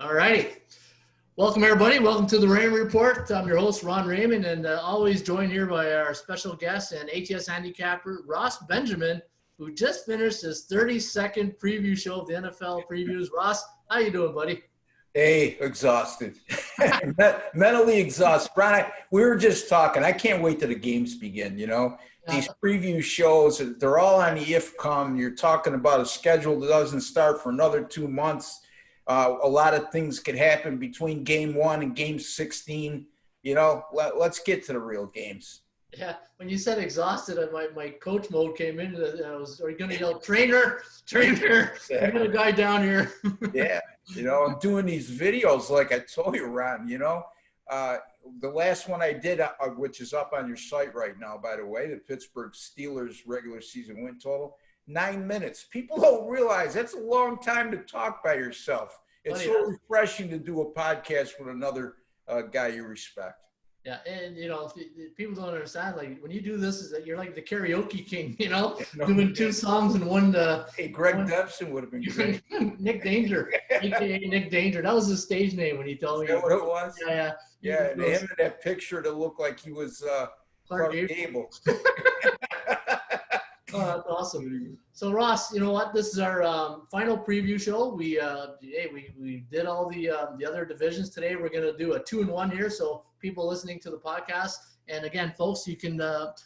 All righty. Welcome, everybody. Welcome to the Raymond Report. I'm your host, Ron Raymond, and always joined here by our special guest and ATS handicapper, Ross Benjamin, who just finished his 32nd preview show of the NFL previews. Ross, how you doing, buddy? Hey, exhausted. Mentally exhausted. Ron, we were just talking. I can't wait till the games begin, you know. These preview shows, they're all on the IFCOM. You're talking about a schedule that doesn't start for another 2 months. A lot of things could happen between game 1 and game 16. You know, let's get to the real games. Yeah, when you said exhausted, my coach mode came in. And I was, are you going to yell, trainer? Exactly. I got a guy down here. Yeah, you know, I'm doing these videos like I told you, Ron, you know. The last one I did, which is up on your site right now, by the way, the Pittsburgh Steelers regular season win total, 9 minutes. People don't realize that's a long time to talk by yourself. It's so refreshing to do a podcast with another guy you respect. Yeah, and you know, people don't understand. Like when you do this, is that you're like the karaoke king, you know, doing 2 songs in one. Hey, Greg Debson would have been great. Nick Danger, aka Nick Danger. That was his stage name when he told me. Is that what it was? Yeah. Yeah, and him in that picture that looked like he was Clark Gable. Oh, that's awesome. So Ross, you know what? This is our final preview show. We did all the other divisions today. We're gonna do a 2-in-1 here. So people listening to the podcast, and again, folks, you can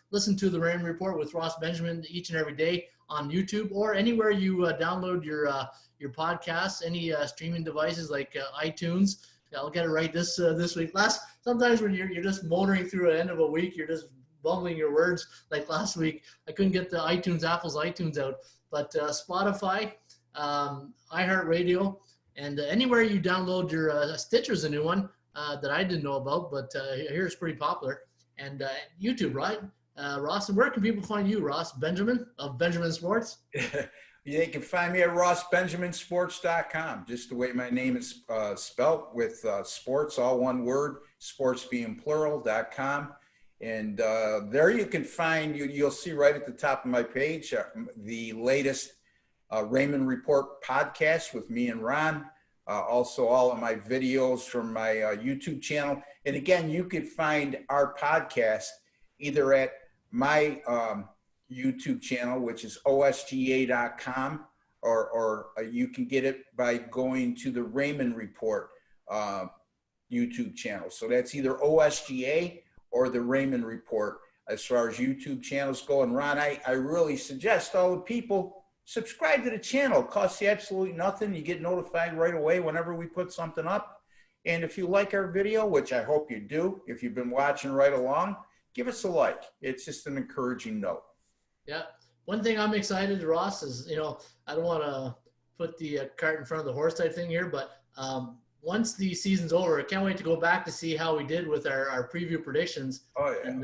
listen to the Raymond Report with Ross Benjamin each and every day on YouTube or anywhere you download your podcasts, any streaming devices like iTunes. I'll get it right this week. Sometimes when you're just motoring through the end of a week, you're just bumbling your words. Like last week, I couldn't get the Apple's iTunes out. But Spotify, iHeartRadio, and anywhere you download your Stitcher's a new one that I didn't know about, but here it's pretty popular. And YouTube, right? Ross, and where can people find you, Ross Benjamin of Benjamin Sports? You can find me at rossbenjaminsports.com, just the way my name is spelt, with sports, all one word, sports being plural.com. And there you can find, you'll see right at the top of my page, the latest Raymond Report podcast with me and Ron. Also all of my videos from my YouTube channel. And again, you can find our podcast either at my YouTube channel, which is osga.com, or you can get it by going to the Raymond Report YouTube channel. So that's either OSGA or the Raymond Report as far as YouTube channels go. And Ron, I really suggest all the people subscribe to the channel. It costs you absolutely nothing. You get notified right away whenever we put something up. And if you like our video, which I hope you do, if you've been watching right along, give us a like. It's just an encouraging note. Yeah. One thing I'm excited, Ross, is, you know, I don't want to put the cart in front of the horse type thing here, but once the season's over, I can't wait to go back to see how we did with our preview predictions. Oh, yeah. And,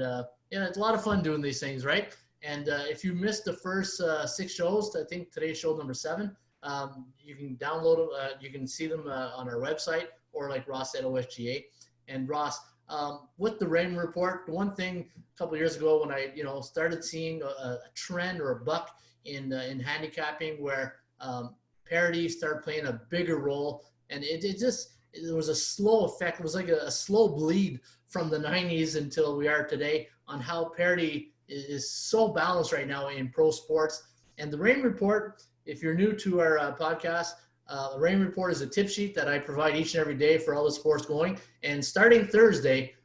yeah, it's a lot of fun doing these things, right? And if you missed the first 6 shows, I think today's show number 7, you can download them. You can see them on our website or like Ross at OSGA. And Ross, with the Raymond Report, the one thing a couple of years ago when I, started seeing a trend or a buck in handicapping where parity started playing a bigger role. And it was a slow effect. It was like a slow bleed from the 90s until we are today on how parity is so balanced right now in pro sports. And the Raymond Report, if you're new to our podcast, the Raymond Report is a tip sheet that I provide each and every day for all the sports going. And starting Thursday,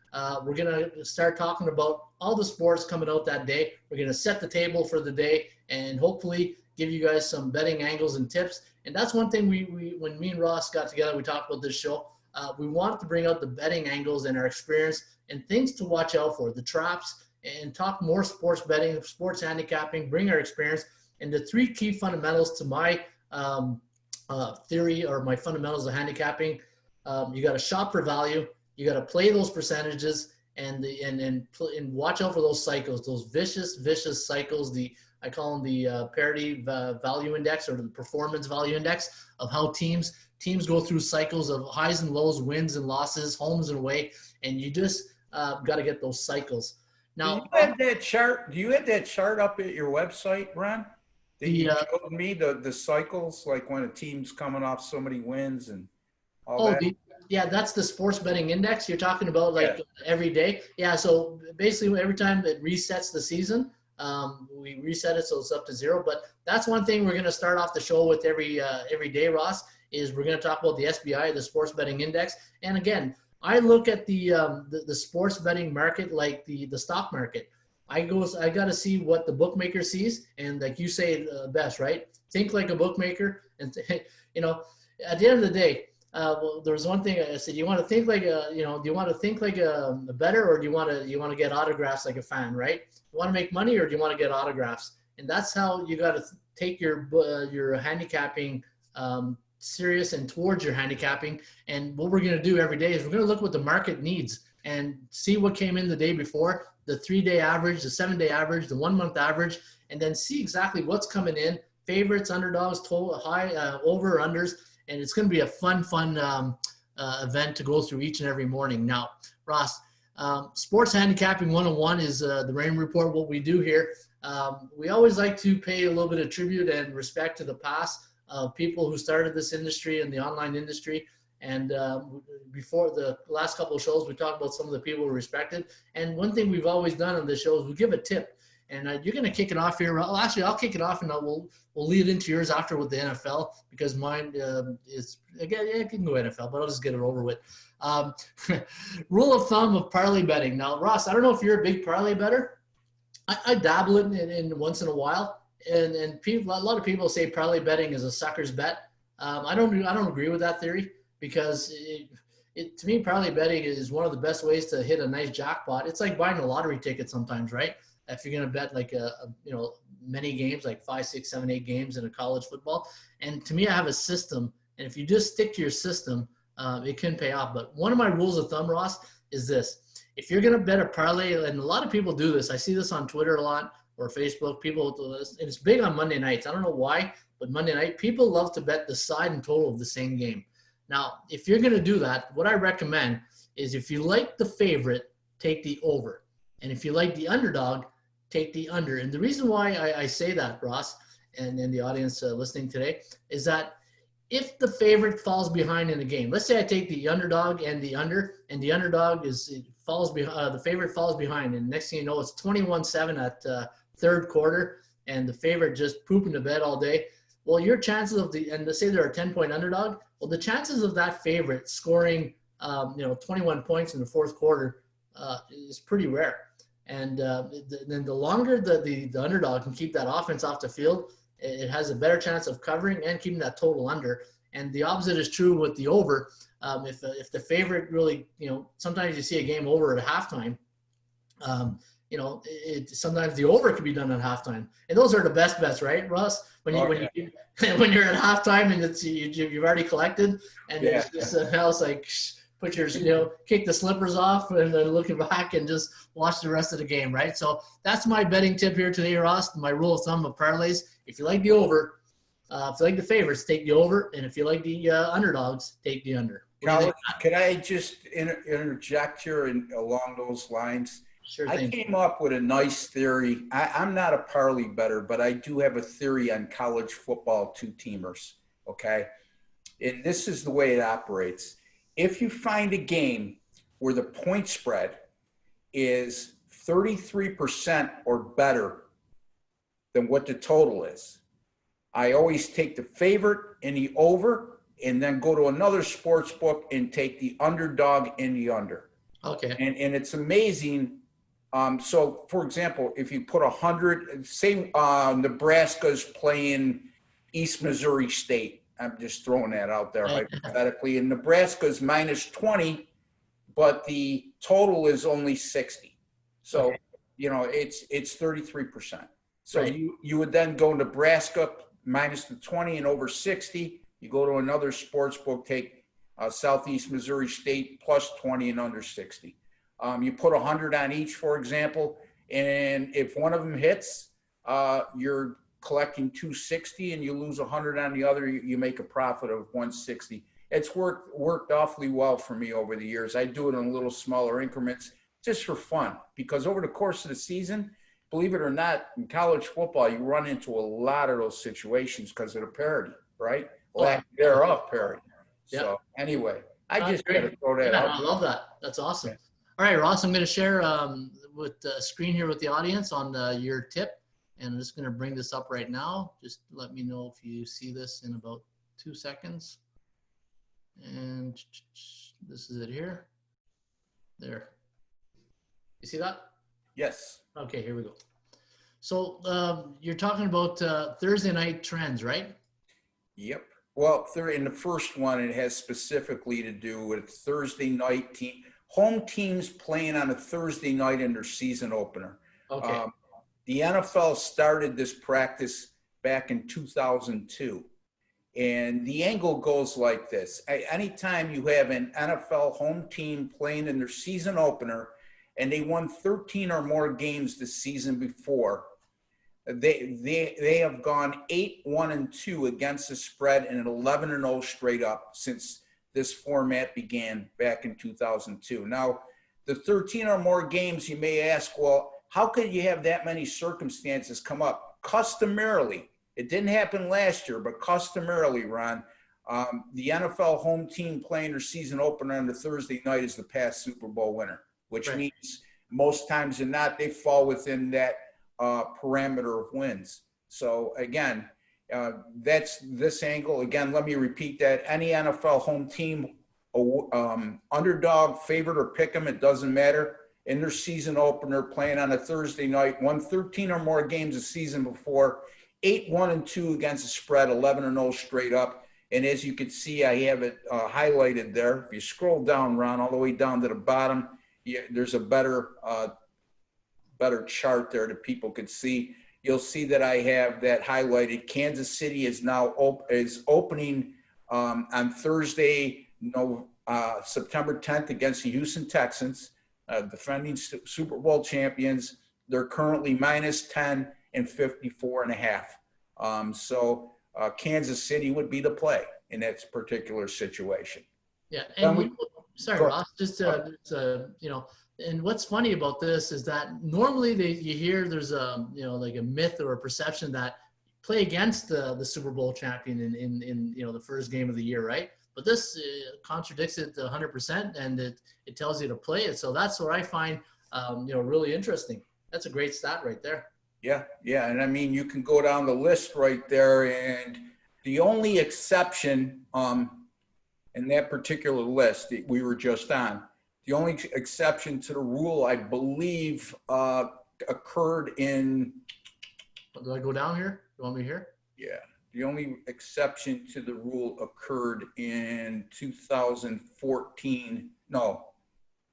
we're going to start talking about all the sports coming out that day. We're going to set the table for the day and hopefully give you guys some betting angles and tips. And that's one thing we when me and Ross got together, we talked about this show. We wanted to bring out the betting angles and our experience and things to watch out for, the traps, and talk more sports betting, sports handicapping, bring our experience. And the 3 key fundamentals to my theory or my fundamentals of handicapping, you got to shop for value, you got to play those percentages, and watch out for those cycles, those vicious cycles. I call them the parity value index or the performance value index of how teams go through cycles of highs and lows, wins and losses, homes and away, and you just got to get those cycles. Now, do you have that chart? Do you have that chart up at your website, Ron? That you showed me the cycles, like when a team's coming off so many wins and all Oh, that? yeah, that's the sports betting index you're talking about, Yeah. like every day. Yeah, so basically every time it resets the season, we reset it so it's up to zero. But that's one thing we're going to start off the show with every day, Ross. Is we're going to talk about the SBI, the sports betting index. And again, I look at the sports betting market like the stock market. I got to see what the bookmaker sees, and like you say best, right? Think like a bookmaker, and you know, at the end of the day, well, there was one thing I said. You want to think like do you want to think like a better, or do you want to get autographs like a fan, right? You want to make money, or do you want to get autographs? And that's how you got to take your handicapping serious and towards your handicapping. And what we're going to do every day is we're going to look what the market needs and see what came in the day before, the 3-day average, the 7-day average, the 1-month average, and then see exactly what's coming in, favorites, underdogs, total, high, over, or unders. And it's going to be a fun event to go through each and every morning. Now, Ross, Sports Handicapping 101 is the Raymond Report. What we do here, we always like to pay a little bit of tribute and respect to the past of people who started this industry and the online industry. And before the last couple of shows, we talked about some of the people we respected. And one thing we've always done on this show is we give a tip. And you're going to kick it off here. Well, actually, I'll kick it off, and we'll lead into yours after with the NFL, because mine is, again, yeah, it can go NFL, but I'll just get it over with. Rule of thumb of parlay betting. Now, Ross, I don't know if you're a big parlay better. I dabble in once in a while, and people, a lot of people say parlay betting is a sucker's bet. I don't agree with that theory, because to me, parlay betting is one of the best ways to hit a nice jackpot. It's like buying a lottery ticket sometimes, right? If you're going to bet like many games, like 5, 6, 7, 8 games in a college football. And to me, I have a system. And if you just stick to your system, it can pay off. But one of my rules of thumb, Ross, is this. If you're going to bet a parlay, and a lot of people do this. I see this on Twitter a lot, or Facebook. People do this. And it's big on Monday nights. I don't know why, but Monday night, people love to bet the side and total of the same game. Now, if you're going to do that, what I recommend is, if you like the favorite, take the over. And if you like the underdog, take the under. And the reason why I say that, Ross, and the audience listening today, is that if the favorite falls behind in a game, let's say I take the underdog and the under, and the underdog falls behind, the favorite falls behind, and next thing you know, it's 21-7 at third quarter, and the favorite just pooping to bed all day. Well, your chances of and let's say they're a 10-point underdog, well, the chances of that favorite scoring 21 points in the fourth quarter is pretty rare. And then the longer the underdog can keep that offense off the field, it has a better chance of covering and keeping that total under. And the opposite is true with the over. If the favorite really, sometimes you see a game over at halftime. Sometimes the over can be done at halftime, and those are the best bets, right, Russ? When you're at halftime and you've already collected, and it's just else like. Put your, kick the slippers off and then looking back and just watch the rest of the game, right? So that's my betting tip here today, Ross. My rule of thumb of parlays: if you like the over, if you like the favorites, take the over, and if you like the underdogs, take the under. Could I just interject here along those lines? Sure thing. I came up with a nice theory. I'm not a parlay bettor, but I do have a theory on college football two-teamers, okay? And this is the way it operates. If you find a game where the point spread is 33% or better than what the total is, I always take the favorite and the over, and then go to another sports book and take the underdog and the under. Okay. And it's amazing. So, for example, if you put 100, say Nebraska's playing East Missouri State. I'm just throwing that out there hypothetically. And Nebraska's minus 20, but the total is only 60. So, okay. It's 33%. So right. you would then go Nebraska minus the 20 and over 60. You go to another sports book, take Southeast Missouri State plus 20 and under 60. You put 100 on each, for example, and if one of them hits, you're collecting 260 and you lose 100 on the other, you make a profit of 160. It's worked awfully well for me over the years. I do it in little smaller increments just for fun, because over the course of the season, believe it or not, in college football, you run into a lot of those situations because of the parity, right? Lack thereof parity. So anyway, I That's just got to great. throw that Yeah, out. I love that. That's awesome. Yeah. All right, Ross, I'm going to share with the screen here with the audience on your tip. And I'm just going to bring this up right now. Just let me know if you see this in about 2 seconds. And this is it here. There. You see that? Yes. Okay, here we go. So you're talking about Thursday night trends, right? Yep. Well, in the first one, it has specifically to do with Thursday night home teams playing on a Thursday night in their season opener. Okay. The NFL started this practice back in 2002. And the angle goes like this. Anytime you have an NFL home team playing in their season opener and they won 13 or more games the season before, they have gone 8-1-2 against the spread and 11-0 straight up since this format began back in 2002. Now, the 13 or more games, you may ask, well, how could you have that many circumstances come up? Customarily, it didn't happen last year, but customarily, Ron, the NFL home team playing their season opener on the Thursday night is the past Super Bowl winner, which means most times than not, they fall within that parameter of wins. So again, that's this angle. Again, let me repeat that. Any NFL home team, underdog, favorite, or pick 'em, it doesn't matter, in their season opener playing on a Thursday night, won 13 or more games the season before, 8-1-2 against the spread, 11-0 straight up. And as you can see, I have it highlighted there. If you scroll down, Ron, all the way down to the bottom, there's a better chart there that people could see. You'll see that I have that highlighted. Kansas City is now opening on Thursday, September 10th against the Houston Texans, defending Super Bowl champions. They're currently -10 and 54.5. So Kansas City would be the play in that particular situation. Yeah, and sorry, Ross, just and what's funny about this is that normally you hear there's a like a myth or a perception that play against the Super Bowl champion in the first game of the year, right? But this contradicts it 100%, and it tells you to play it. So that's what I find really interesting. That's a great stat right there. Yeah, and I mean, you can go down the list right there, and the only exception in that particular list that we were just on, the only exception to the rule, I believe, occurred in. Do I go down here? You want me here? Yeah, the only exception to the rule occurred in 2014. No,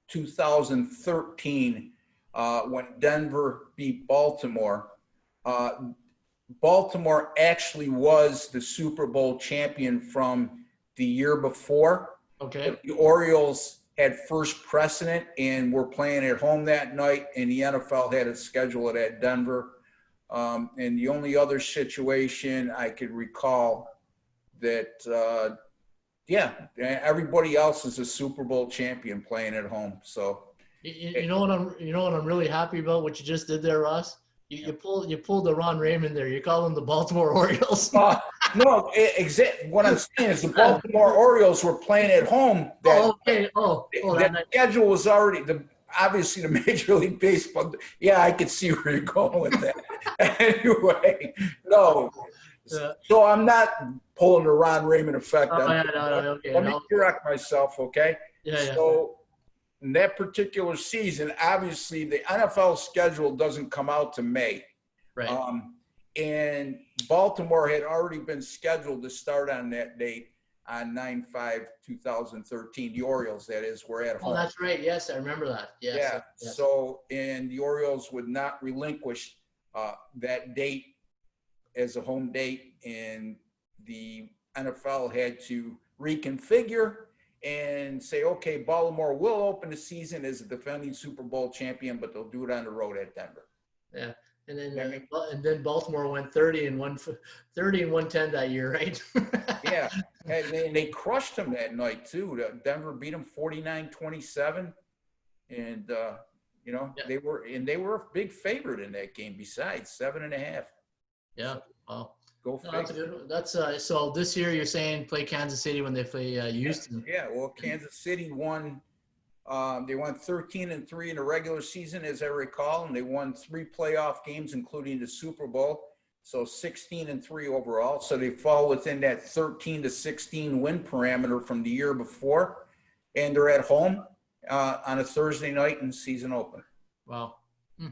2013. When Denver beat Baltimore. Baltimore actually was the Super Bowl champion from the year before. Okay. The Orioles had first precedent and were playing at home that night, and the NFL had to schedule it at Denver. And the only other situation I could recall that, everybody else is a Super Bowl champion playing at home. So. You know what I'm really happy about what you just did there, Ross. You pulled the Ron Raymond there. You call them the Baltimore Orioles. No, what I'm saying is the Baltimore Orioles were playing at home. That schedule was already obviously the Major League Baseball. Yeah, I could see where you're going with that. Anyway, no. Yeah. So I'm not pulling the Ron Raymond effect. Okay. Let me correct myself, okay? Yeah. So. In that particular season, obviously the NFL schedule doesn't come out to May. Right. And Baltimore had already been scheduled to start on that date on 9/5/2013. The Orioles, that is, were at home. Oh, that's right. Yes, I remember that. Yes. Yeah. Yes. So, and the Orioles would not relinquish that date as a home date, and the NFL had to reconfigure and say, okay, Baltimore will open the season as a defending Super Bowl champion, but they'll do it on the road at Denver. Yeah, and then Baltimore went 30-110 that year, right? Yeah, and they crushed them that night too. Denver beat them 49-27, and they were a big favorite in that game. Besides 7.5. Yeah. Wow. Go No, that's a figure. good one. That's so this year you're saying play Kansas City when they play Houston. Yeah. Well, Kansas City won. They won 13-3 in the regular season, as I recall, and they won 3 playoff games, including the Super Bowl. So 16-3 overall. So they fall within that 13-16 win parameter from the year before, and they're at home on a Thursday night in season opener. Wow. Hmm.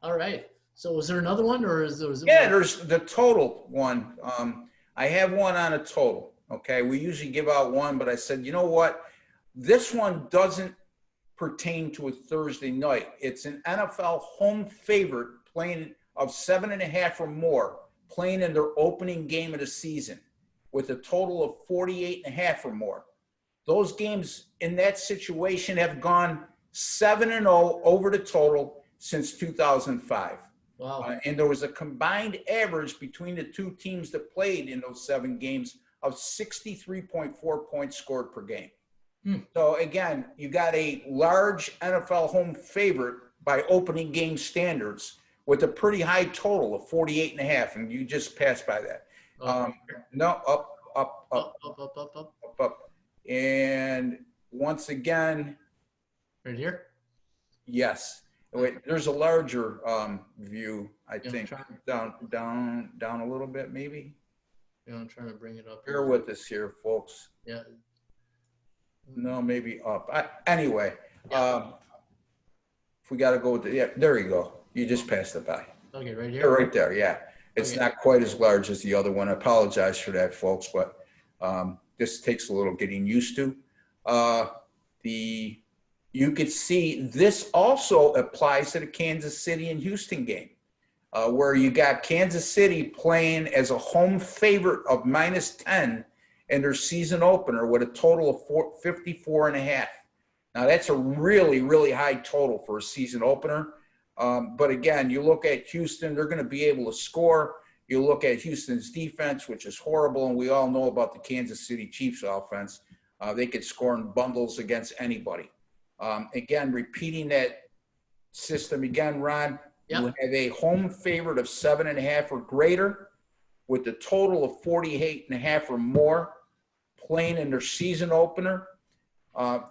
All right. So was there another one, or was it? Yeah, there's the total one. I have one on a total. Okay, we usually give out one, but I said, you know what? This one doesn't pertain to a Thursday night. It's an NFL home favorite playing of 7.5 or more, playing in their opening game of the season with a total of 48.5 or more. Those games in that situation have gone 7-0 over the total since 2005. Wow. And there was a combined average between the two teams that played in those 7 games of 63.4 points scored per game. So again, you got a large NFL home favorite by opening game standards with a pretty high total of 48.5, and you just passed by that. No, up. And once again, right here. Yes. Wait, there's a larger view, I think. Down a little bit, maybe. Yeah, I'm trying to bring it up. Bear with us here, folks. Yeah. No, maybe up. Anyway, if we got to go with yeah, there you go. You just passed it by. Okay, right here. They're right there, yeah. It's not quite as large as the other one. I apologize for that, folks, but this takes a little getting used to. You could see this also applies to the Kansas City and Houston game, where you got Kansas City playing as a home favorite of -10 in their season opener with a total of 54.5. Now, that's a really, really high total for a season opener. But again, you look at Houston, they're going to be able to score. You look at Houston's defense, which is horrible, and we all know about the Kansas City Chiefs offense. They could score in bundles against anybody. Again, repeating that system again, Ron, you have a home favorite of 7.5 or greater with a total of 48.5 or more playing in their season opener.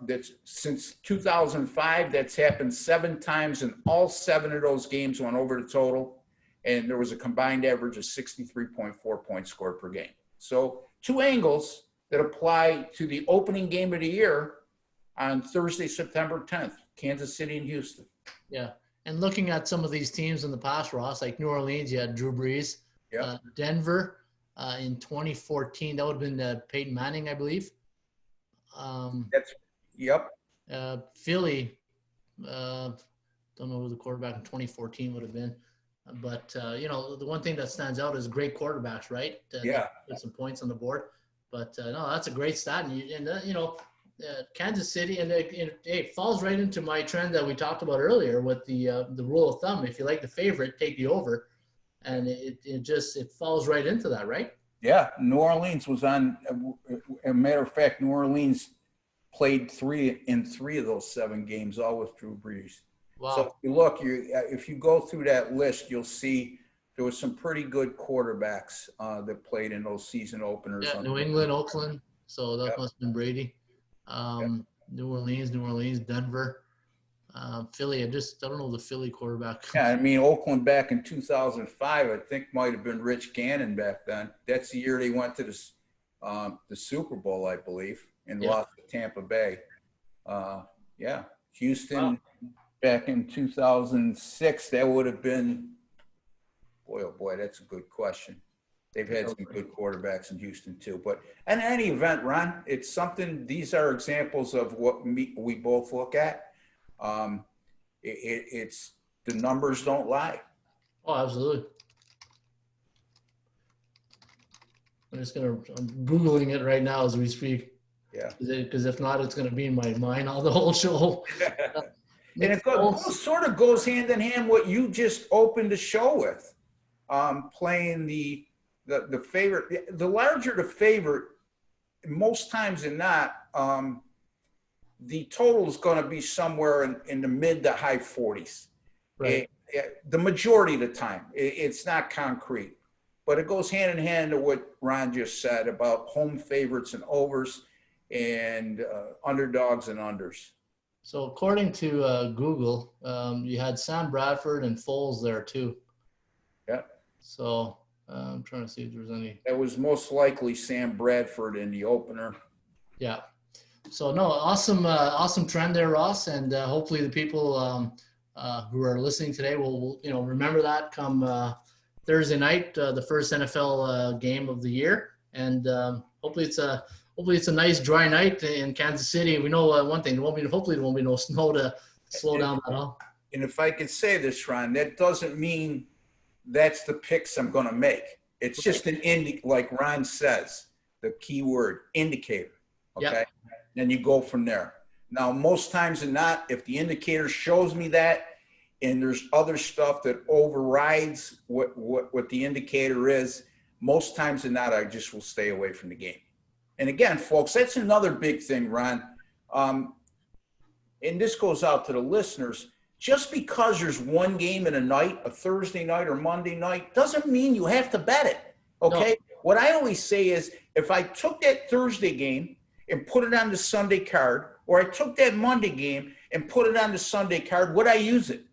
That's since 2005, that's happened 7 times, and all 7 of those games went over the total, and there was a combined average of 63.4 points scored per game. So 2 angles that apply to the opening game of the year on Thursday, September 10th, Kansas City and Houston. Yeah. And looking at some of these teams in the past, Ross, like New Orleans, you had Drew Brees. Denver in 2014, that would have been Peyton Manning, I believe. Philly, don't know who the quarterback in 2014 would have been. But, the one thing that stands out is great quarterbacks, right? Put some points on the board. But, no, that's a great stat. Kansas City, and it falls right into my trend that we talked about earlier with the rule of thumb. If you like the favorite, take the over, and it falls right into that, right? Yeah, New Orleans was on. As a matter of fact, New Orleans played 3 in 3 of those 7 games, all with Drew Brees. Wow. So look, if you go through that list, you'll see there was some pretty good quarterbacks that played in those season openers. Yeah, New England, Oakland. So that must have been Brady. New Orleans, Denver, Philly. I don't know the Philly quarterback. Yeah, I mean, Oakland back in 2005, I think might have been Rich Gannon back then. That's the year they went to the Super Bowl, I believe, and lost to Tampa Bay. Houston back in 2006, that would have been, boy, oh boy, that's a good question. They've had some good quarterbacks in Houston too. But in any event, Ron, it's something, these are examples of what we both look at. It's the numbers don't lie. Oh, absolutely. I'm Googling it right now as we speak. Yeah. Because if not, it's going to be in my mind all the whole show. And it sort of goes hand in hand what you just opened the show with, playing the favorite. The larger the favorite, most times than not, the total is going to be somewhere in the mid to high 40s. Right. The majority of the time, it's not concrete. But it goes hand in hand to what Ron just said about home favorites and overs and underdogs and unders. So according to Google, you had Sam Bradford and Foles there too. Yeah. So I'm trying to see if there's any. That was most likely Sam Bradford in the opener. Yeah. So no, awesome trend there, Ross, and hopefully the people who are listening today will remember that come Thursday night, the first NFL game of the year, and hopefully it's a nice dry night in Kansas City. We know one thing: hopefully there won't be no snow to slow down that all. And if I could say this, Ron, that doesn't mean that's the picks I'm going to make. It's just an like Ron says, the key word indicator. Okay. Yep. Then you go from there. Now, most times than not, if the indicator shows me that and there's other stuff that overrides what the indicator is, most times than not, I just will stay away from the game. And again, folks, that's another big thing, Ron. And this goes out to the listeners. Just because there's one game in a night, a Thursday night or Monday night, doesn't mean you have to bet it. Okay. No. What I always say is if I took that Thursday game and put it on the Sunday card, or I took that Monday game and put it on the Sunday card, would I use it?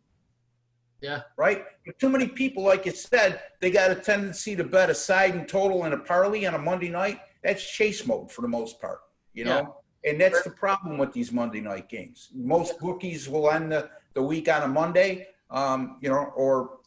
Yeah. Right? But too many people, like you said, they got a tendency to bet a side and total and a parlay on a Monday night. That's chase mode for the most part, you know? Yeah. And that's the problem with these Monday night games. Most bookies will end the week on a Monday, or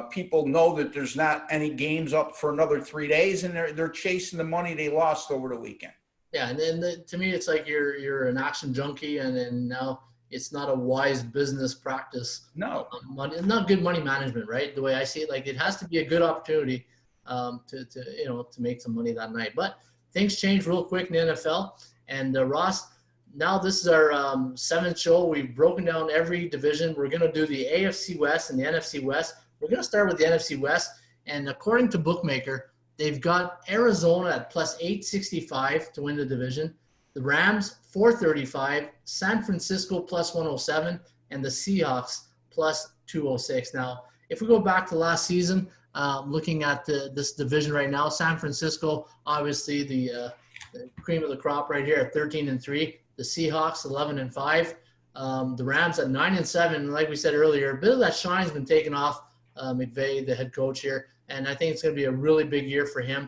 people know that there's not any games up for another 3 days, and they're chasing the money they lost over the weekend. Yeah, and then to me, it's like you're an action junkie, and now it's not a wise business practice. No, it's not good money management, right? The way I see it, like it has to be a good opportunity to make some money that night. But things change real quick in the NFL. And Ross, now this is our 7th show. We've broken down every division. We're going to do the AFC West and the NFC West. We're going to start with the NFC West. And according to Bookmaker, they've got Arizona at plus 865 to win the division. The Rams, 435. San Francisco, plus 107. And the Seahawks, plus 206. Now, if we go back to last season, looking at this division right now, San Francisco, obviously the cream of the crop right here at 13-3. The Seahawks 11-5. The Rams at 9-7. Like we said earlier, a bit of that shine's been taken off McVay, the head coach here, and I think it's going to be a really big year for him.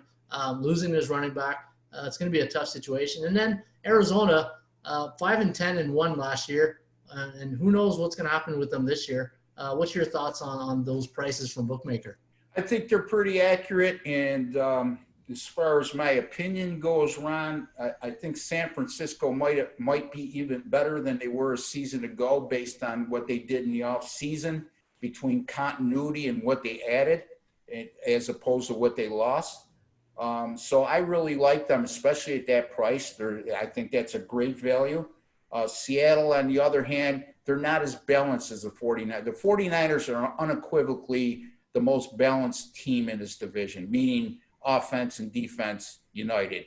Losing his running back, it's going to be a tough situation. And then Arizona, 5-10-1 last year, and who knows what's going to happen with them this year. What's your thoughts on those prices from Bookmaker? I think they're pretty accurate, and as far as my opinion goes, Ron, I think San Francisco might be even better than they were a season ago based on what they did in the offseason between continuity and what they added as opposed to what they lost. So I really like them, especially at that price. I think that's a great value. Seattle, on the other hand, they're not as balanced as the 49ers. The 49ers are unequivocally the most balanced team in this division, meaning offense and defense united.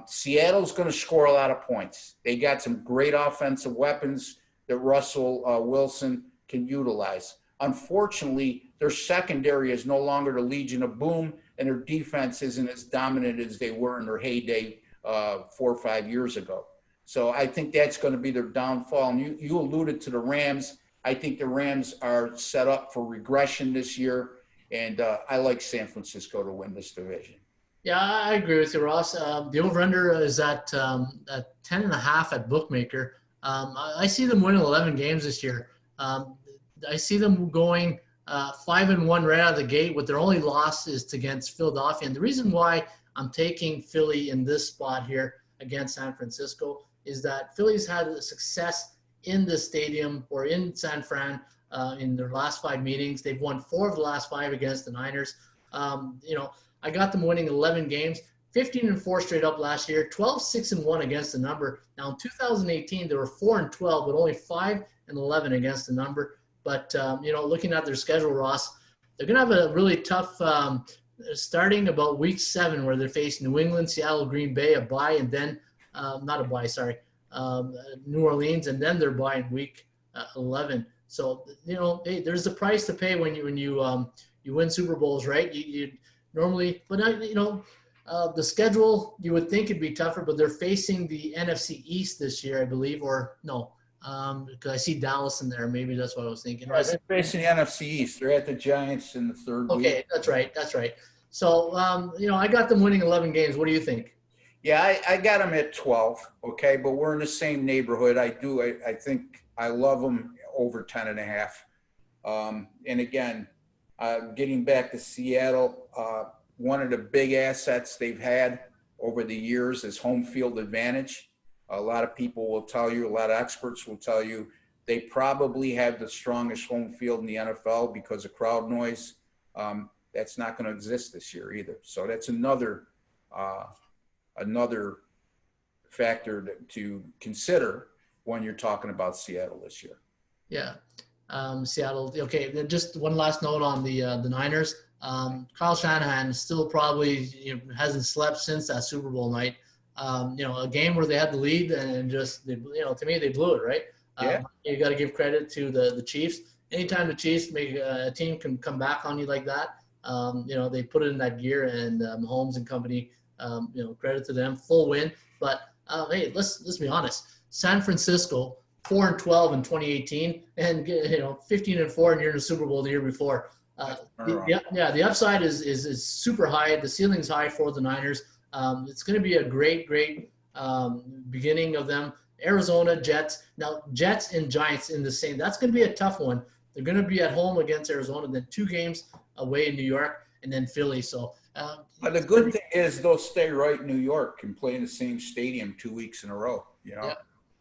Seattle's going to score a lot of points. They got some great offensive weapons that Russell Wilson can utilize. Unfortunately, their secondary is no longer the Legion of Boom, and their defense isn't as dominant as they were in their heyday 4 or 5 years ago. So I think that's going to be their downfall. And you alluded to the Rams. I think the Rams are set up for regression this year. And I like San Francisco to win this division. Yeah, I agree with you, Ross. The over-under is at 10.5 at Bookmaker. I see them winning 11 games this year. I see them going 5-1 right out of the gate. With their only loss is against Philadelphia. And the reason why I'm taking Philly in this spot here against San Francisco is that Philly's had success in the stadium or in San Fran. In their last 5 meetings. They've won 4 of the last 5 against the Niners. I got them winning 11 games, 15-4 straight up last year, 12-6-1 against the number. Now in 2018, they were 4-12, but only 5-11 against the number. But, looking at their schedule, Ross, they're going to have a really tough starting about week 7 where they're facing New England, Seattle, Green Bay, a bye, and then New Orleans, and then they're bye in week 11. So, hey, there's a price to pay when you win Super Bowls, right? normally. But the schedule, you would think it'd be tougher, but they're facing the NFC East this year, I believe, or no, because I see Dallas in there. Maybe that's what I was thinking. Yeah, they're facing the NFC East. They're at the Giants in the third week. Okay, that's right. So, I got them winning 11 games. What do you think? Yeah, I got them at 12, okay, but we're in the same neighborhood. I think I love them over 10 and a half. And again, getting back to Seattle, one of the big assets they've had over the years is home field advantage. A lot of people will tell you, a lot of experts will tell you, they probably have the strongest home field in the NFL because of crowd noise. That's not going to exist this year either. So that's another factor to consider when you're talking about Seattle this year. Yeah. Seattle. Okay. Just one last note on the Niners. Kyle Shanahan still probably hasn't slept since that Super Bowl night. A game where they had the lead and just to me they blew it, right? Yeah. You got to give credit to the Chiefs. Anytime the Chiefs make a team can come back on you like that, they put it in that gear, and Mahomes and company, credit to them, full win. But hey, let's be honest. San Francisco 4-12 in 2018, and 15-4, and you're in the Super Bowl the year before. The upside is super high. The ceiling's high for the Niners. It's going to be a great beginning of them. Arizona, Jets. Now, Jets and Giants in the same. That's going to be a tough one. They're going to be at home against Arizona, then 2 games away in New York, and then Philly. So, but the good thing is they'll stay right in New York and play in the same stadium 2 weeks in a row. Yeah.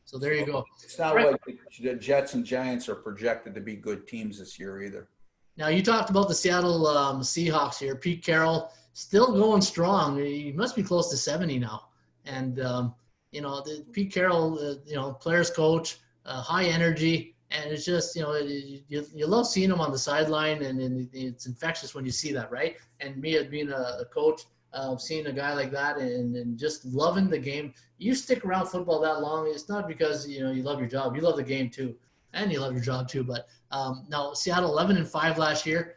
So there you go. It's not like the Jets and Giants are projected to be good teams this year either. Now, you talked about the Seattle Seahawks here. Pete Carroll still going strong. He must be close to 70 now. And, Pete Carroll, players coach, high energy. And it's just, you love seeing him on the sideline, and it's infectious when you see that, right? And me as being a coach, seeing a guy like that and just loving the game. You stick around football that long, it's not because, you love your job. You love the game too, and you love your job too. But now Seattle 11-5 last year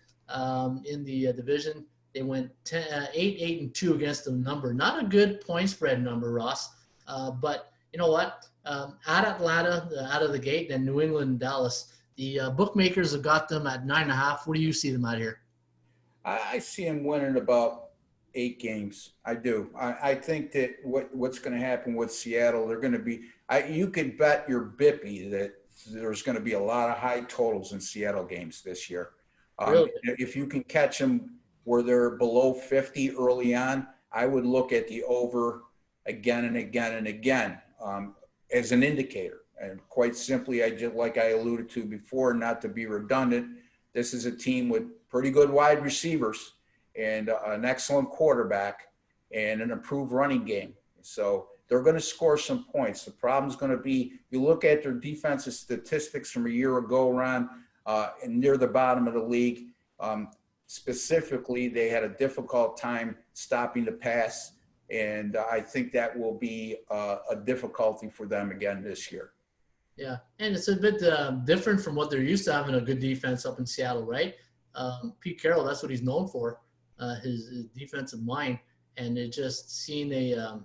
in the division. They went 8-2 against the number. Not a good point spread number, Ross. But you know what? At Atlanta, out of the gate, then New England, Dallas. The bookmakers have got them at 9.5. What do you see them at here? I see them winning about 8 games. I do. I think that what's going to happen with Seattle, they're going to be you could bet your bippy that there's going to be a lot of high totals in Seattle games this year. Really? If you can catch them where they're below 50 early on, I would look at the over again and again and again as an indicator. And quite simply, like I alluded to before, not to be redundant, this is a team with pretty good wide receivers and an excellent quarterback and an improved running game. So they're going to score some points. The problem's going to be, you look at their defensive statistics from a year ago, Ron, and near the bottom of the league. Specifically, they had a difficult time stopping the pass, and I think that will be a difficulty for them again this year. Yeah, and it's a bit different from what they're used to, having a good defense up in Seattle, right? Pete Carroll, that's what he's known for, his defensive mind, and it just seeing a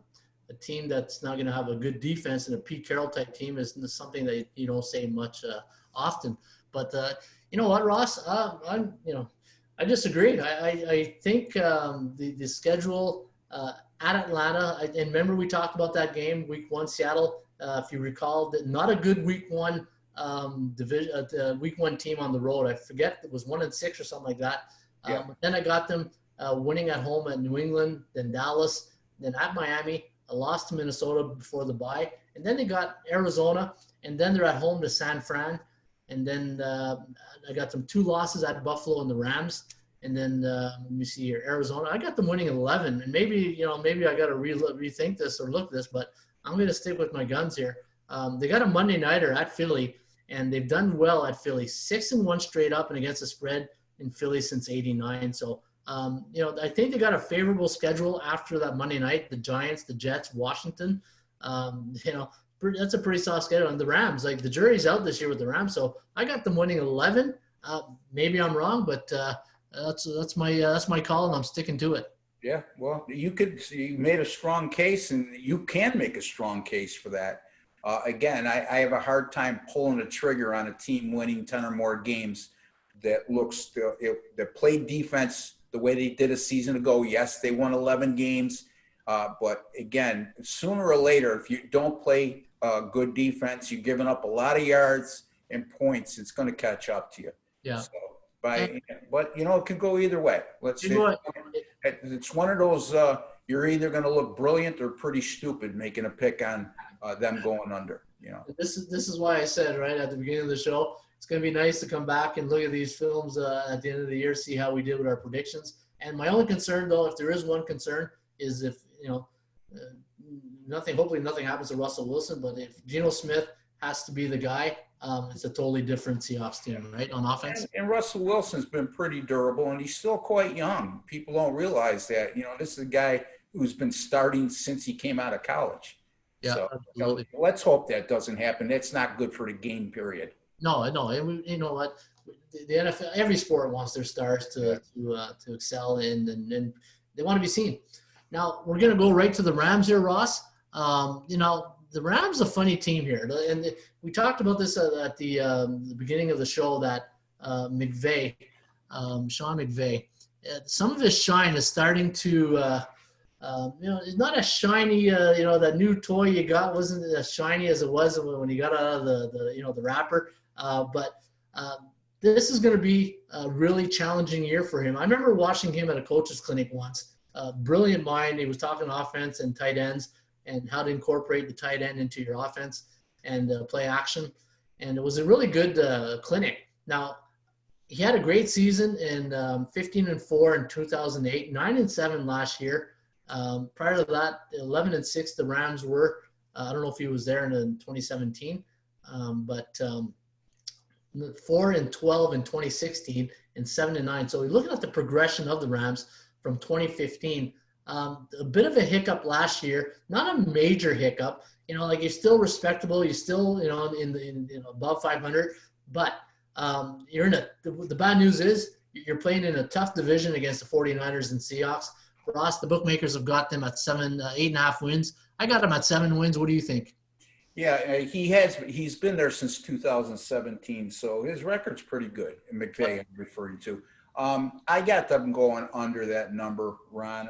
team that's not going to have a good defense, and a Pete Carroll type team is something that you don't say much often. But you know what, Ross? I disagree. I think the schedule at Atlanta, and remember we talked about that game, Week 1, Seattle. If you recall, that not a good Week 1 division, Week 1 team on the road. I forget, it was 1-6 or something like that. Yeah. Then I got them winning at home at New England, then Dallas, then at Miami. I lost to Minnesota before the bye, and then they got Arizona, and then they're at home to San Fran, and then I got them 2 losses at Buffalo and the Rams, and then let me see here, Arizona. I got them winning 11, and maybe I got to rethink this or look this, but I'm going to stick with my guns here. They got a Monday nighter at Philly, and they've done well at Philly, 6-1 straight up and against the spread in Philly since '89. So. I think they got a favorable schedule after that Monday night, the Giants, the Jets, Washington. That's a pretty soft schedule. And the Rams, like, the jury's out this year with the Rams. So I got them winning 11. Maybe I'm wrong, but that's my call, and I'm sticking to it. Yeah, well, you made a strong case, and you can make a strong case for that. Again, I have a hard time pulling the trigger on a team winning 10 or more games that played defense the way they did a season ago. Yes, they won 11 games, but again, sooner or later, if you don't play good defense, you're giving up a lot of yards and points. It's going to catch up to you. Yeah. So, but it can go either way. It's one of those. You're either going to look brilliant or pretty stupid making a pick on them going under. This is why I said right at the beginning of the show, it's going to be nice to come back and look at these films at the end of the year, see how we did with our predictions. And my only concern, though, if there is one concern, is if hopefully nothing happens to Russell Wilson, but if Geno Smith has to be the guy, it's a totally different Seahawks team, right, on offense. And Russell Wilson's been pretty durable, and he's still quite young. People don't realize that. This is a guy who's been starting since he came out of college. Yeah, so, absolutely. Let's hope that doesn't happen. That's not good for the game period. No. You know what? The NFL, every sport wants their stars to excel, and they want to be seen. Now we're going to go right to the Rams here, Ross. The Rams are a funny team here, and we talked about this at the beginning of the show that Sean McVay, some of his shine is starting to, it's not as shiny. That new toy you got wasn't as shiny as it was when you got out of the wrapper. But this is going to be a really challenging year for him. I remember watching him at a coach's clinic once. Brilliant mind. He was talking offense and tight ends, and how to incorporate the tight end into your offense and play action. And it was a really good clinic. Now, he had a great season in 15-4 in 2008, 9-7 last year. Prior to that, 11-6 the Rams were. I don't know if he was there in 2017, but 4-12 in 2016 and 7-9. So we're looking at the progression of the Rams from 2015. A bit of a hiccup last year, not a major hiccup. You're still respectable. You're still, in above 500. But you're in the bad news is you're playing in a tough division against the 49ers and Seahawks. For us, the bookmakers have got them at 8.5 wins. I got them at 7 wins. What do you think? Yeah, he's been there since 2017, so his record's pretty good. McVay, I'm referring to. I got them going under that number, Ron.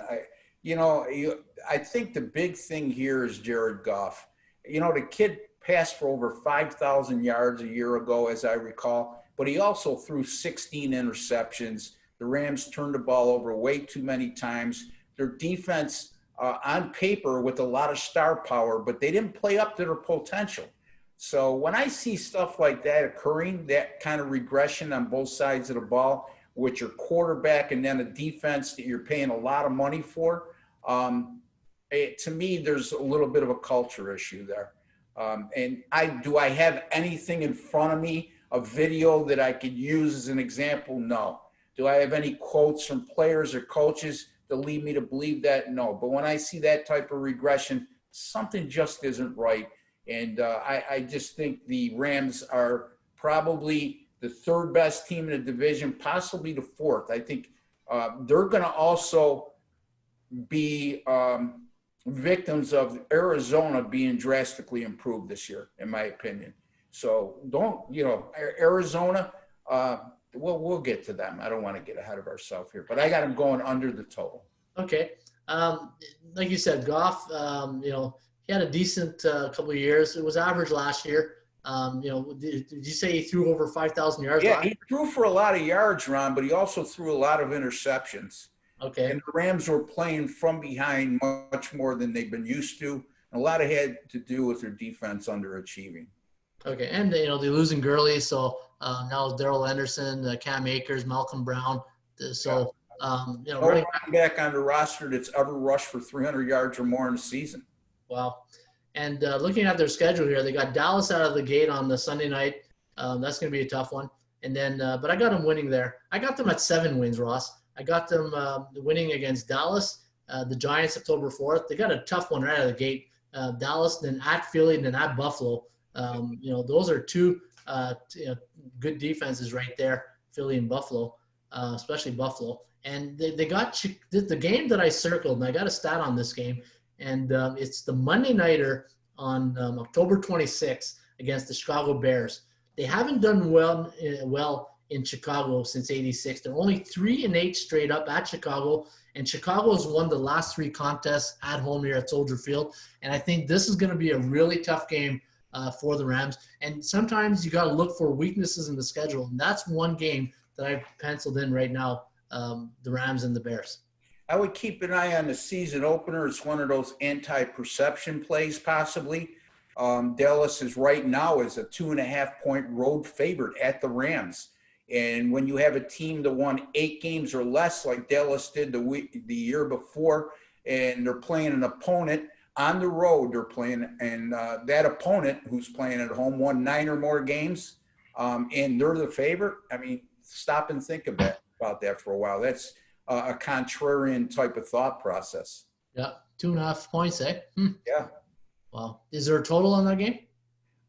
I think the big thing here is Jared Goff. The kid passed for over 5,000 yards a year ago, as I recall, but he also threw 16 interceptions. The Rams turned the ball over way too many times. Their defense, on paper, with a lot of star power, but they didn't play up to their potential. So when I see stuff like that occurring, that kind of regression on both sides of the ball, with your quarterback and then a defense that you're paying a lot of money for, to me, there's a little bit of a culture issue there. And do I have anything in front of me, a video that I could use as an example? No. Do I have any quotes from players or coaches that lead me to believe that? No. But when I see that type of regression, something just isn't right. And I just think the Rams are probably the third best team in the division, possibly the fourth. I think they're going to also be victims of Arizona being drastically improved this year, in my opinion. So Arizona, we'll get to them. I don't want to get ahead of ourselves here, but I got them going under the total. Okay. Like you said, Goff, he had a decent couple of years. It was average last year. Did you say he threw over 5,000 yards? Yeah, he threw for a lot of yards, Ron, but he also threw a lot of interceptions. Okay. And the Rams were playing from behind much more than they've been used to. And a lot of had to do with their defense underachieving. Okay, and they're losing Gurley, so now Darrell Anderson, Cam Akers, Malcolm Brown. So no running back on the roster that's ever rushed for 300 yards or more in a season. Wow. And looking at their schedule here, they got Dallas out of the gate on the Sunday night. That's going to be a tough one. And then, but I got them winning there. I got them at 7 wins, Ross. I got them winning against Dallas, the Giants, October 4th. They got a tough one right out of the gate. Dallas, then at Philly, and then at Buffalo. Those are two good defenses right there, Philly and Buffalo. especially Buffalo. And they got the game that I circled, and I got a stat on this game, and it's the Monday nighter on October 26th against the Chicago Bears. They haven't done well in Chicago since '86. They're only 3-8 straight up at Chicago, and Chicago has won the last 3 contests at home here at Soldier Field. And I think this is going to be a really tough game for the Rams. And sometimes you got to look for weaknesses in the schedule, and that's one game that I've penciled in right now. The Rams and the Bears. I would keep an eye on the season opener. It's one of those anti-perception plays, possibly. Dallas is right now is a 2.5-point road favorite at the Rams. And when you have a team that won 8 games or less, like Dallas did the year before, and they're playing an opponent on the road, and that opponent who's playing at home won 9 or more games, and they're the favorite. I mean, stop and think about that for a while. That's a contrarian type of thought process. Yeah, 2.5 points, eh? Yeah. Wow. Is there a total on that game?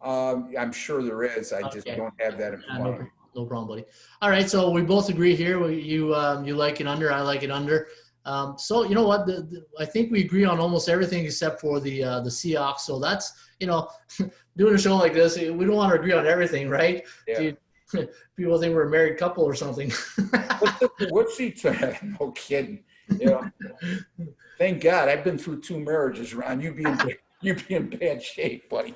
I'm sure there is. I just don't have that in front of me. No problem, buddy. All right, so we both agree here. You like it under. I like it under. So you know what? I think we agree on almost everything except for the Seahawks. So that's doing a show like this, we don't want to agree on everything, right? Yeah. People think we're a married couple or something. What's he saying? No kidding. Yeah. Thank God I've been through 2 marriages, Ron. You'd be in bad shape, buddy.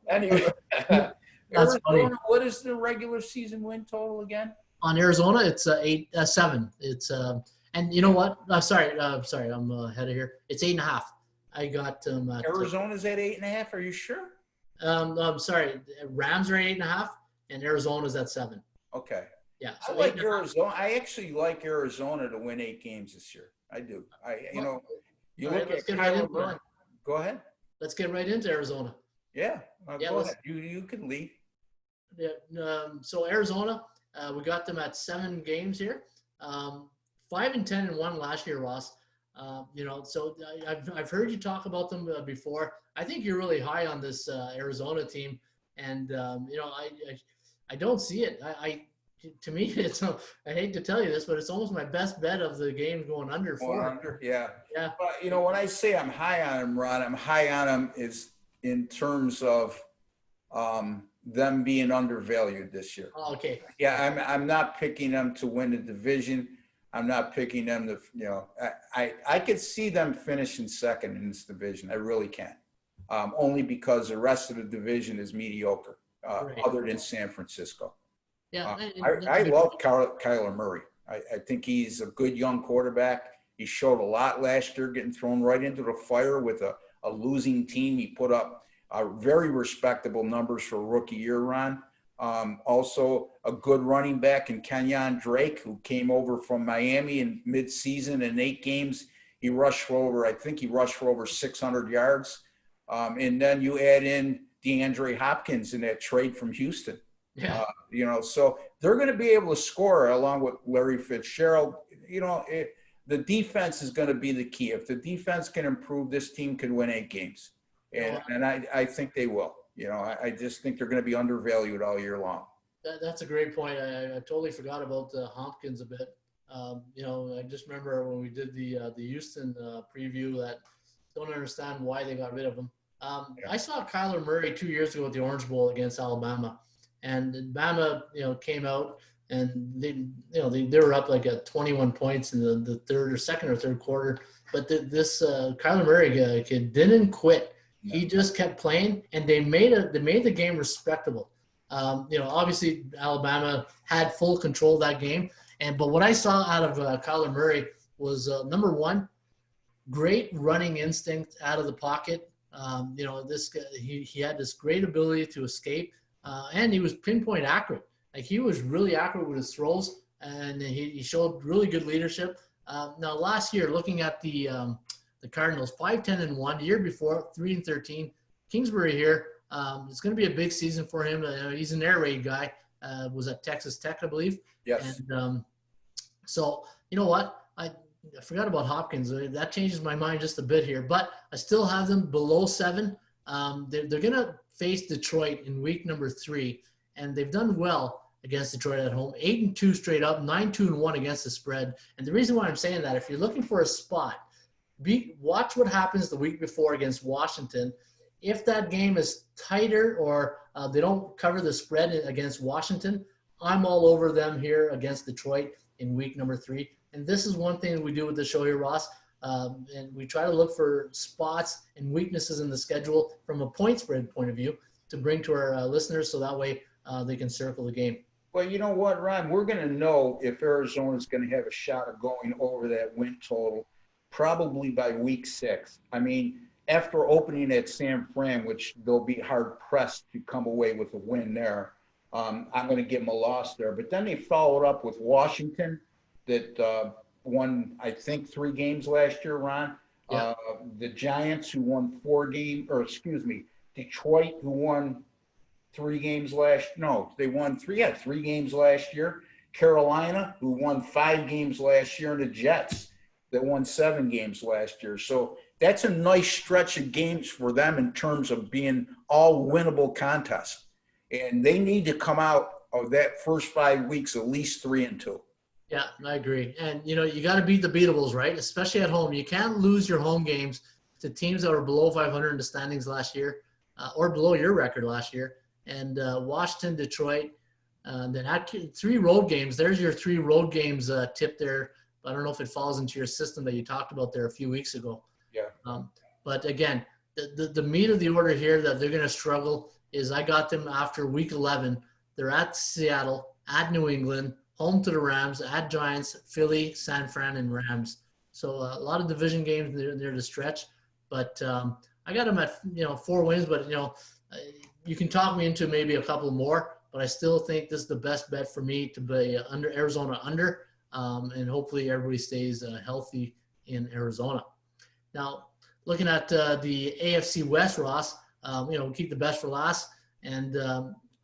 Anyway. That's funny. What is the regular season win total again? On Arizona, it's 7. It's and you know what? Sorry, I'm ahead of here. It's 8.5. I got Arizona's at 8.5. Are you sure? I'm sorry. Rams are 8.5, and Arizona's at 7. Okay. Yeah. So I like Arizona. I actually like Arizona to win 8 games this year. I do. You look at Kyler Murray. Go ahead. Let's get right into Arizona. Yeah. Go ahead. You can lead. Yeah. So Arizona, we got them at 7 games here. 5-10-1 last year, Ross. So I've heard you talk about them before. I think you're really high on this Arizona team, and I don't see it. To me, it's I hate to tell you this, but it's almost my best bet of the games going under 4. Yeah. Yeah. But when I say I'm high on them, Ron, I'm high on them is in terms of them being undervalued this year. Oh, okay. Yeah, I'm not picking them to win the division. I'm not picking them to, I could see them finishing second in this division. I really can. Only because the rest of the division is mediocre, Right. other than San Francisco. Yeah. I love Kyler Murray. I think he's a good young quarterback. He showed a lot last year, getting thrown right into the fire with a losing team. He put up very respectable numbers for rookie year, Ron. Also a good running back in Kenyon Drake, who came over from Miami in mid-season. In 8 games, he rushed for over 600 yards. And then you add in DeAndre Hopkins in that trade from Houston. Yeah. So they're going to be able to score along with Larry Fitzgerald. The defense is going to be the key. If the defense can improve, this team can win 8 games. And I think they will. I just think they're going to be undervalued all year long. That's a great point. I totally forgot about Hopkins a bit. I just remember when we did the Houston preview that don't understand why they got rid of him. I saw Kyler Murray 2 years ago at the Orange Bowl against Alabama, and Bama, came out and they were up like at 21 points in the second or third quarter. But this Kyler Murray kid didn't quit. No. He just kept playing, and they made the game respectable. Obviously Alabama had full control of that game, but what I saw out of Kyler Murray was number one, great running instinct out of the pocket. This guy, he had this great ability to escape, and he was pinpoint accurate. Like, he was really accurate with his throws, and he showed really good leadership. Now last year, looking at the Cardinals, 5-10-1. The year before, 3-13. Kingsbury here. It's going to be a big season for him. He's an air raid guy. Was at Texas Tech, I believe. Yes. And so you know what? I forgot about Hopkins. That changes my mind just a bit here, but I still have them below 7. They're going to face Detroit in week number 3, and they've done well against Detroit at home, 8-2 straight up, 9-2-1 against the spread. And the reason why I'm saying that, if you're looking for a spot, watch what happens the week before against Washington. If that game is tighter or they don't cover the spread against Washington, I'm all over them here against Detroit in week number 3. And this is one thing we do with the show here, Ross. And we try to look for spots and weaknesses in the schedule from a point spread point of view to bring to our listeners, so that way they can circle the game. Well, you know what, Ron? We're going to know if Arizona's going to have a shot of going over that win total probably by week 6. I mean, after opening at San Fran, which they'll be hard-pressed to come away with a win there, I'm going to give them a loss there. But then they followed up with Washington that won, I think, 3 games last year, Ron. Yeah. The Giants, who won 4 games, or excuse me, Detroit, who won 3 games they won 3 games last year. Carolina, who won 5 games last year, and the Jets that won 7 games last year. So that's a nice stretch of games for them in terms of being all winnable contests. And they need to come out of that first 5 weeks at least 3-2. Yeah, I agree. And, you got to beat the beatables, right? Especially at home. You can't lose your home games to teams that were below 500 in the standings last year or below your record last year. And Washington, Detroit, then had 3 road games. There's your 3 road games tip there. I don't know if it falls into your system that you talked about there a few weeks ago. Yeah. But again, the meat of the order here that they're going to struggle is I got them after week 11. They're at Seattle, at New England, home to the Rams, at Giants, Philly, San Fran, and Rams. So a lot of division games near the stretch. But I got them at 4 wins. But you can talk me into maybe a couple more. But I still think this is the best bet for me to be under Arizona under. And hopefully everybody stays healthy in Arizona. Now, looking at the AFC West, Ross, keep the best for last. And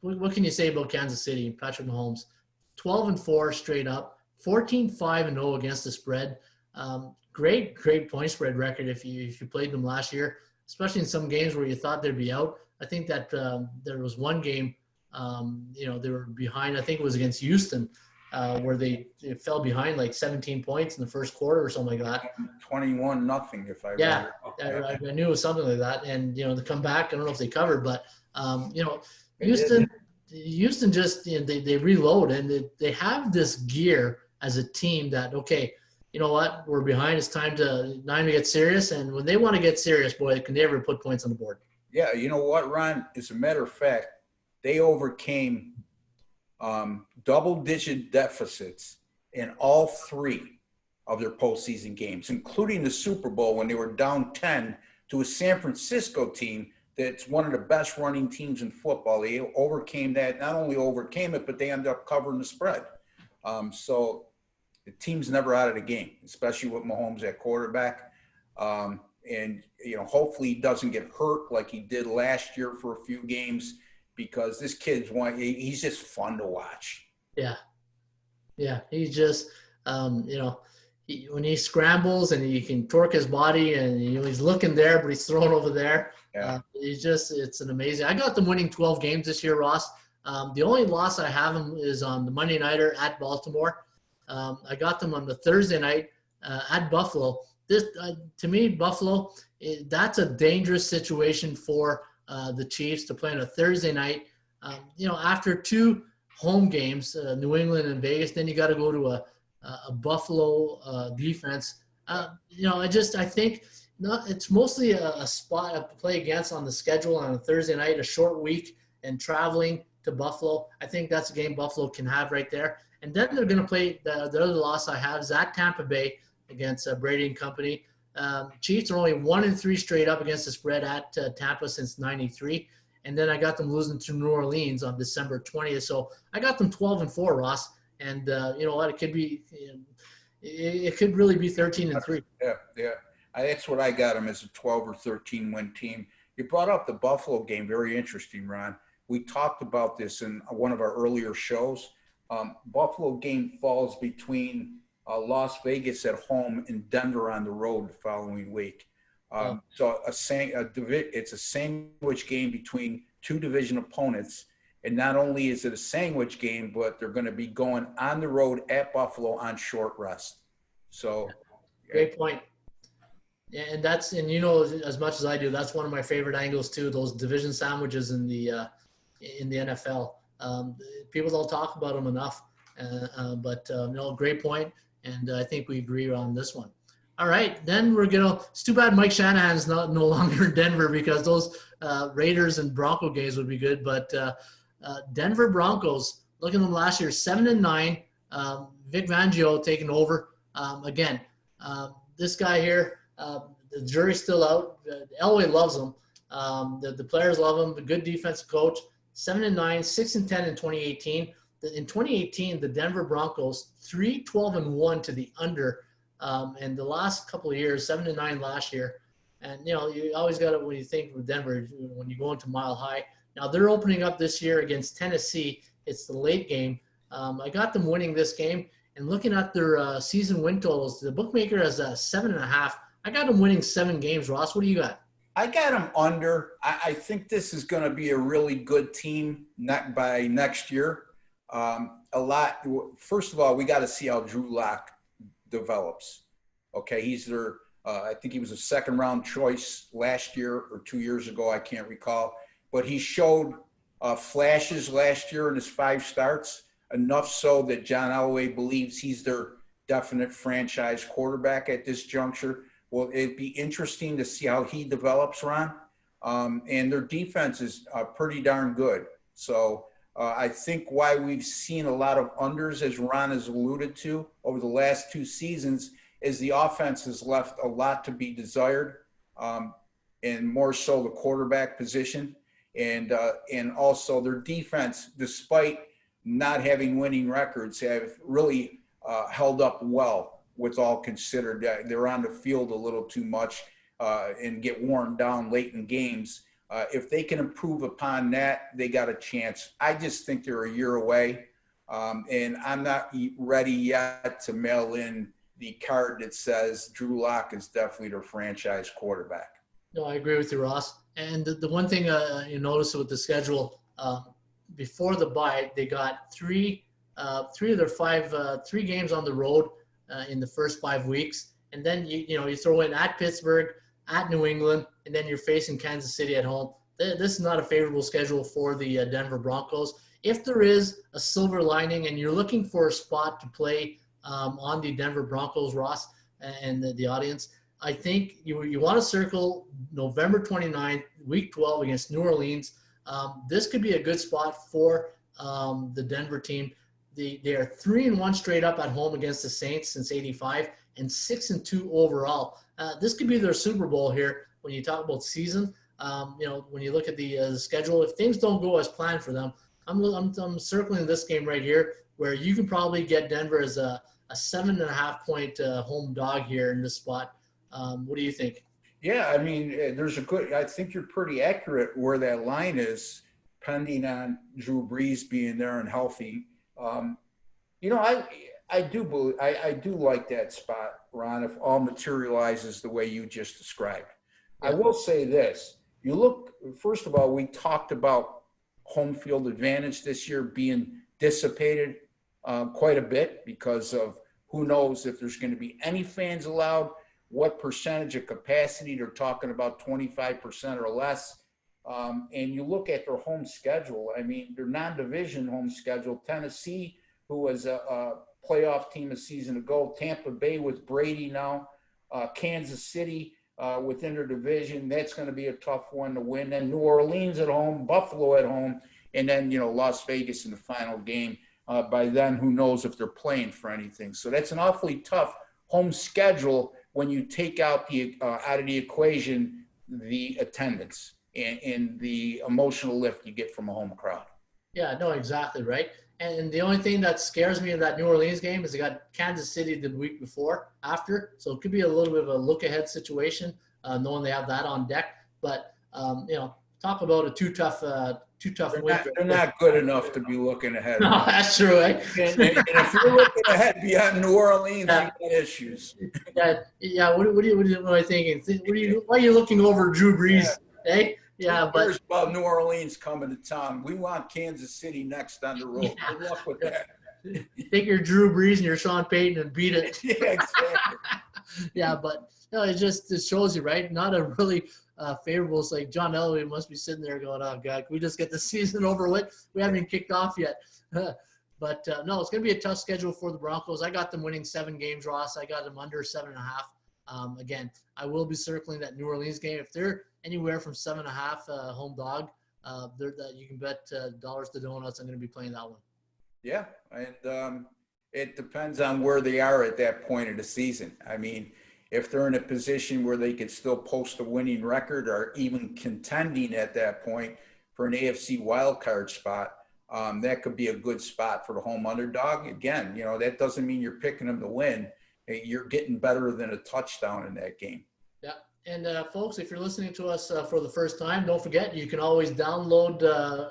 what can you say about Kansas City, Patrick Mahomes? 12-4 straight up, 14-5-0 against the spread. Great point spread record if you played them last year, especially in some games where you thought they'd be out. I think that there was one game, they were behind. I think it was against Houston, where they fell behind like 17 points in the first quarter or something like that. 21-0, if I remember. Yeah, I knew it was something like that. And, to come back, I don't know if they covered, but, Houston just, they reload and they have this gear as a team that, okay, you know what, we're behind. It's time to get serious. And when they want to get serious, boy, can they ever put points on the board? Yeah, you know what, Ron? As a matter of fact, they overcame double-digit deficits in all 3 of their postseason games, including the Super Bowl when they were down 10 to a San Francisco team that's one of the best running teams in football. They overcame that. Not only overcame it, but they ended up covering the spread. So the team's never out of the game, especially with Mahomes at quarterback. And, hopefully he doesn't get hurt like he did last year for a few games, because this kid's he's just fun to watch. Yeah. He's just, when he scrambles and he can torque his body and he's looking there, but he's thrown over there. Yeah. It's an amazing. I got them winning 12 games this year, Ross. The only loss I have them is on the Monday nighter at Baltimore. I got them on the Thursday night at Buffalo. This, to me, Buffalo, that's a dangerous situation for the Chiefs to play on a Thursday night. After 2 home games, New England and Vegas, then you got to go to a Buffalo defense. I think it's mostly a spot to play against on the schedule on a Thursday night, a short week, and traveling to Buffalo. I think that's a game Buffalo can have right there. And then they're going to play the other loss I have is at Tampa Bay against Brady and company. Chiefs are only 1-3 straight up against the spread at Tampa since '93. And then I got them losing to New Orleans on December 20th. So I got them 12-4, Ross. And you know what? It could be, it could really be 13-3. Yeah. That's what I got them, as a 12 or 13 win team. You brought up the Buffalo game. Very interesting, Ron. We talked about this in one of our earlier shows. Buffalo game falls between Las Vegas at home and Denver on the road the following week. So it's a sandwich game between 2 division opponents. And not only is it a sandwich game, but they're going to be going on the road at Buffalo on short rest. So, Great point. Yeah, and you know as much as I do, that's one of my favorite angles too. Those division sandwiches in the NFL. People don't talk about them enough, but no, great point, and I think we agree on this one. All right, then we're gonna. It's too bad Mike Shanahan's no longer in Denver because those Raiders and Bronco games would be good. But Denver Broncos, look at them last year, 7-9. Vic Fangio taking over again. This guy here, the jury's still out. Elway loves him. The players love him. The good defensive coach. 7-9, 6-10 in 2018. In 2018, the Denver Broncos 3-12-1 to the under. And the last couple of years, 7-9 last year. And you know, you always got it when you think of Denver when you go into Mile High. Now they're opening up this year against Tennessee. It's the late game. I got them winning this game. And looking at their season win totals, the bookmaker has 7.5. I got them winning 7 games. Ross, what do you got? I got them under. I think this is going to be a really good team by next year. First of all, we got to see how Drew Lock develops. Okay, he's their. I think he was a second-round choice last year or 2 years ago. I can't recall, but he showed flashes last year in his 5 starts. Enough so that John Elway believes he's their definite franchise quarterback at this juncture. Well, it'd be interesting to see how he develops, Ron. And their defense is pretty darn good. So I think why we've seen a lot of unders, as Ron has alluded to, over the last 2 seasons, is the offense has left a lot to be desired, and more so the quarterback position. And also their defense, despite not having winning records, have really held up well with all considered. They're on the field a little too much and get worn down late in games. If they can improve upon that, they got a chance. I just think they're a year away, and I'm not ready yet to mail in the card that says Drew Lock is definitely their franchise quarterback. No, I agree with you, Ross. And the one thing you notice with the schedule, before the bye, they got three of their 5 3 games on the road in the first 5 weeks, and then you throw in at Pittsburgh, at New England, and then you're facing Kansas City at home. This is not a favorable schedule for the Denver Broncos. If there is a silver lining and you're looking for a spot to play on the Denver Broncos, Ross, and the audience, I think you want to circle November 29th, Week 12 against New Orleans. This could be a good spot for the Denver team. They are 3-1 straight up at home against the Saints since '85, and 6-2 overall. This could be their Super Bowl here when you talk about season. When you look at the schedule, if things don't go as planned for them, I'm circling this game right here where you can probably get Denver as a 7.5 point home dog here in this spot. What do you think? Yeah, I mean, I think you're pretty accurate where that line is, pending on Drew Brees being there and healthy. I do like that spot, Ron, if all materializes the way you just described. Yeah. I will say this. First of all, we talked about home field advantage this year being dissipated quite a bit because of who knows if there's going to be any fans allowed, what percentage of capacity. They're talking about 25% or less. And you look at their home schedule. I mean, their non-division home schedule, Tennessee, who was a playoff team a season ago, Tampa Bay with Brady now, Kansas City within their division. That's going to be a tough one to win. Then New Orleans at home, Buffalo at home, and then, Las Vegas in the final game. By then, who knows if they're playing for anything. So that's an awfully tough home schedule when you take out out of the equation the attendance and the emotional lift you get from a home crowd. Yeah, no, exactly right. And the only thing that scares me in that New Orleans game is they got Kansas City the week after. So it could be a little bit of a look-ahead situation, knowing they have that on deck. But, talk about a too tough week. They're not good enough to be looking ahead. No, that's true, right? And if you're looking ahead beyond New Orleans, you got issues. Yeah. What are you thinking? Why are you looking over Drew Brees? Yeah. Hey, Yeah, Who but cares about New Orleans coming to town? We want Kansas City next on the road. yeah. Good luck with that. Take your Drew Brees and your Sean Payton and beat it. Yeah, exactly. Yeah, but no, it shows you, right? Not a really favorable. It's like John Elway must be sitting there going, "Oh God, can we just get the season over with? We haven't even kicked off yet." But no, it's going to be a tough schedule for the Broncos. I got them winning 7 games, Ross. I got them under 7.5. Again, I will be circling that New Orleans game. If they're anywhere from 7.5 home dog, you can bet dollars to donuts. I'm going to be playing that one. Yeah, and it depends on where they are at that point of the season. I mean, if they're in a position where they could still post a winning record or even contending at that point for an AFC wildcard spot, that could be a good spot for the home underdog. Again, that doesn't mean you're picking them to win. You're getting better than a touchdown in that game. Yeah. And folks, if you're listening to us for the first time, don't forget, you can always download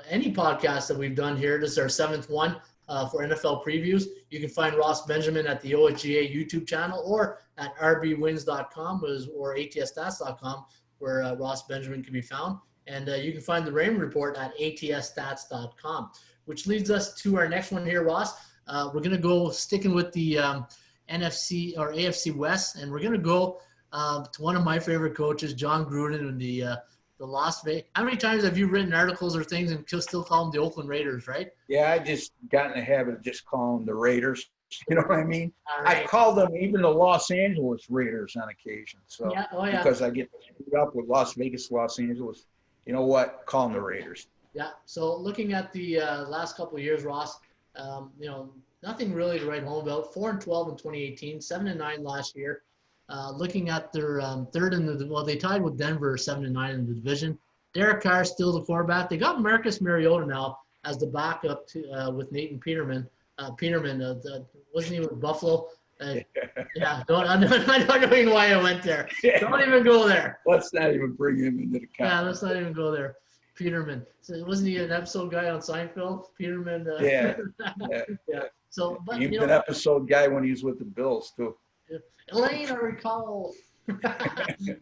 any podcast that we've done here. This is our 7th one for NFL previews. You can find Ross Benjamin at the OSGA YouTube channel or at rbwins.com or atsstats.com where Ross Benjamin can be found. And you can find the Raymond Report at atsstats.com, which leads us to our next one here, Ross. We're going to go sticking with the NFC or AFC West, and we're going to go to one of my favorite coaches, John Gruden, and the Las Vegas. How many times have you written articles or things and still call them the Oakland Raiders, right? Yeah, I just got in the habit of just calling them the Raiders. You know what I mean? Right. I call them even the Los Angeles Raiders on occasion. So yeah. Oh, yeah. Because I get screwed up with Las Vegas, Los Angeles. You know what? Call them the Raiders. Yeah. So looking at the last couple of years, Ross, nothing really to write home about. 4-12 in 2018, 7-9 last year. Looking at their third they tied with Denver 7-9 in the division. Derek Carr still the quarterback. They got Marcus Mariota now as the backup to with Nathan Peterman. Wasn't he with Buffalo? Yeah, I don't even know why I went there. Yeah. Don't even go there. Let's not even bring him into the count. Yeah, let's not even go there. Peterman. So wasn't he an episode guy on Seinfeld? Peterman. Yeah. So, but he was an episode guy when he was with the Bills too. Elaine, I recall. Yeah.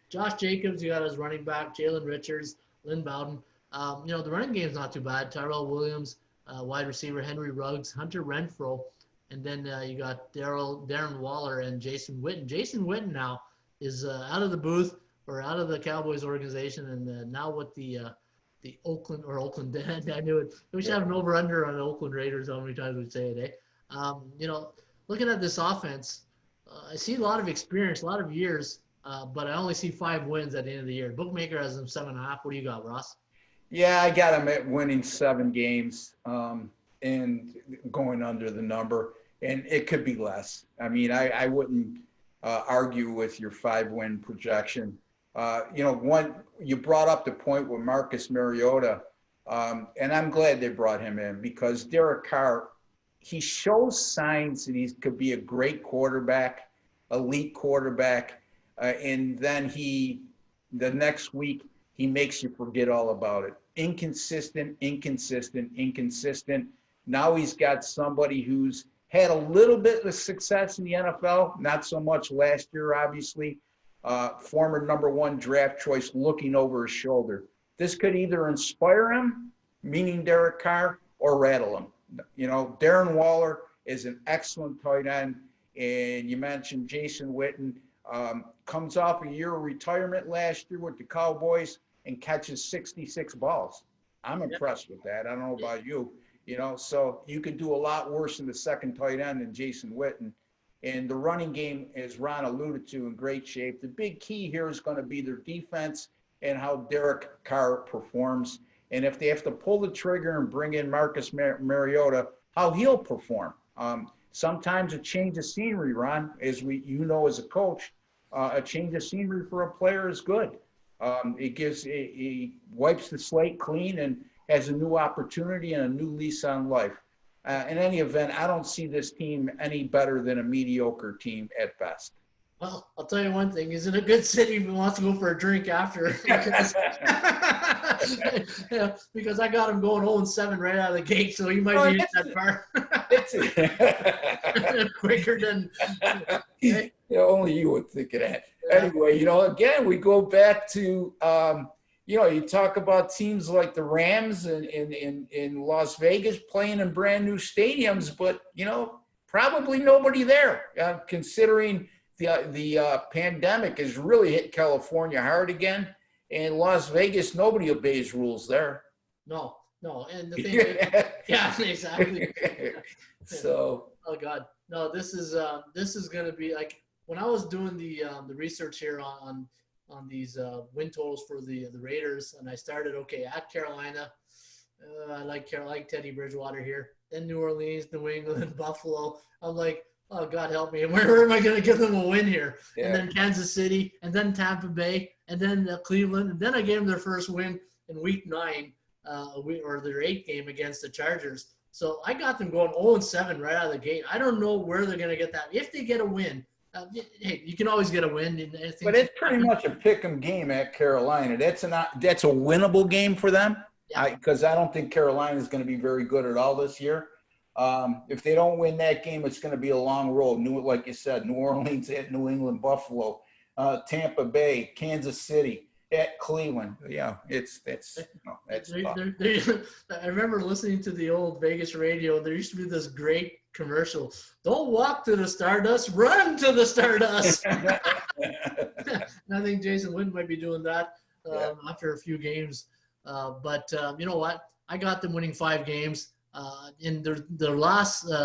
Josh Jacobs, you got his running back, Jalen Richards, Lynn Bowden. The running game's not too bad. Tyrell Williams, wide receiver Henry Ruggs, Hunter Renfrow, and then you got Darren Waller and Jason Witten. Jason Witten now is out of the booth or out of the Cowboys organization, and now with the Oakland. I knew it. We should have an over/under on the Oakland Raiders. How many times we say it, eh? Looking at this offense, I see a lot of experience, a lot of years, but I only see 5 wins at the end of the year. Bookmaker has them 7.5. What do you got, Ross? Yeah, I got them at winning 7 games and going under the number, and it could be less. I mean, I wouldn't argue with your 5-win projection. You brought up the point with Marcus Mariota, and I'm glad they brought him in because Derek Carr, he shows signs that he could be a great quarterback, elite quarterback, and then the next week, he makes you forget all about it. Inconsistent. Now he's got somebody who's had a little bit of success in the NFL, not so much last year, obviously. Former number 1 draft choice looking over his shoulder. This could either inspire him, meaning Derek Carr, or rattle him. Darren Waller is an excellent tight end, and you mentioned Jason Witten. Comes off a year of retirement last year with the Cowboys and catches 66 balls. I'm impressed with that. I don't know about you. So you could do a lot worse in the second tight end than Jason Witten. And the running game, as Ron alluded to, in great shape. The big key here is going to be their defense and how Derek Carr performs. And if they have to pull the trigger and bring in Marcus Mariota, how he'll perform. Sometimes a change of scenery, Ron, as as a coach, a change of scenery for a player is good. He wipes the slate clean and has a new opportunity and a new lease on life. In any event, I don't see this team any better than a mediocre team at best. Well, I'll tell you one thing. He's in a good city if he wants to go for a drink after. Because I got him going 0-7 right out of the gate, so he might be that far. Quicker than only you would think of that. Anyway, again, we go back to you talk about teams like the Rams in Las Vegas playing in brand new stadiums, but, probably nobody there, considering the pandemic has really hit California hard again. And Las Vegas, nobody obeys rules there. No. And the thing is, yeah, exactly. So. Oh God, no! This is going to be like when I was doing the research here on these win totals for the Raiders, and I started at Carolina. I like Teddy Bridgewater here. Then New Orleans, New England, Buffalo. I'm like, oh God, help me! Where am I going to give them a win here? Yeah. And then Kansas City, and then Tampa Bay, and then Cleveland, and then I gave them their first win in Week 9, or their 8th game against the Chargers. So I got them going 0-7 right out of the gate. I don't know where they're going to get that. If they get a win, hey, you can always get a win. But it's pretty much a pick-em game at Carolina. That's a winnable game for them, because I don't think Carolina is going to be very good at all this year. If they don't win that game, it's going to be a long road. Like you said, New Orleans at New England, Buffalo, Tampa Bay, Kansas City. At Cleveland, that's tough. I remember listening to the old Vegas radio. There used to be this great commercial. Don't walk to the Stardust, run to the Stardust. And I think Jason Witten might be doing that after a few games. But you know what? I got them winning 5 games. In their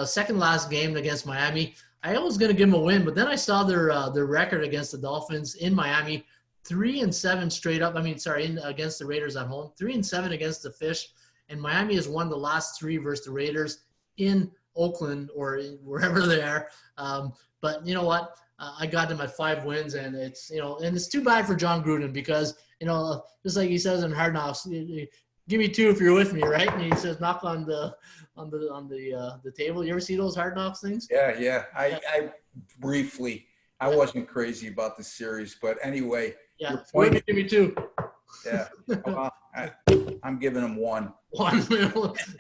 second last game against Miami, I was going to give them a win, but then I saw their record against the Dolphins in Miami. 3-7 straight up. Against the Raiders at home. 3-7 against the Fish, and Miami has won the last 3 versus the Raiders in Oakland or wherever they are. But you know what? I got them at 5 wins, and it's and it's too bad for John Gruden because just like he says in Hard Knocks, give me 2 if you're with me, right? And he says knock on the table. You ever see those Hard Knocks things? Yeah. I briefly. I wasn't crazy about the series, but anyway. Yeah, give me 2. Yeah, well, I'm giving them 1. 1,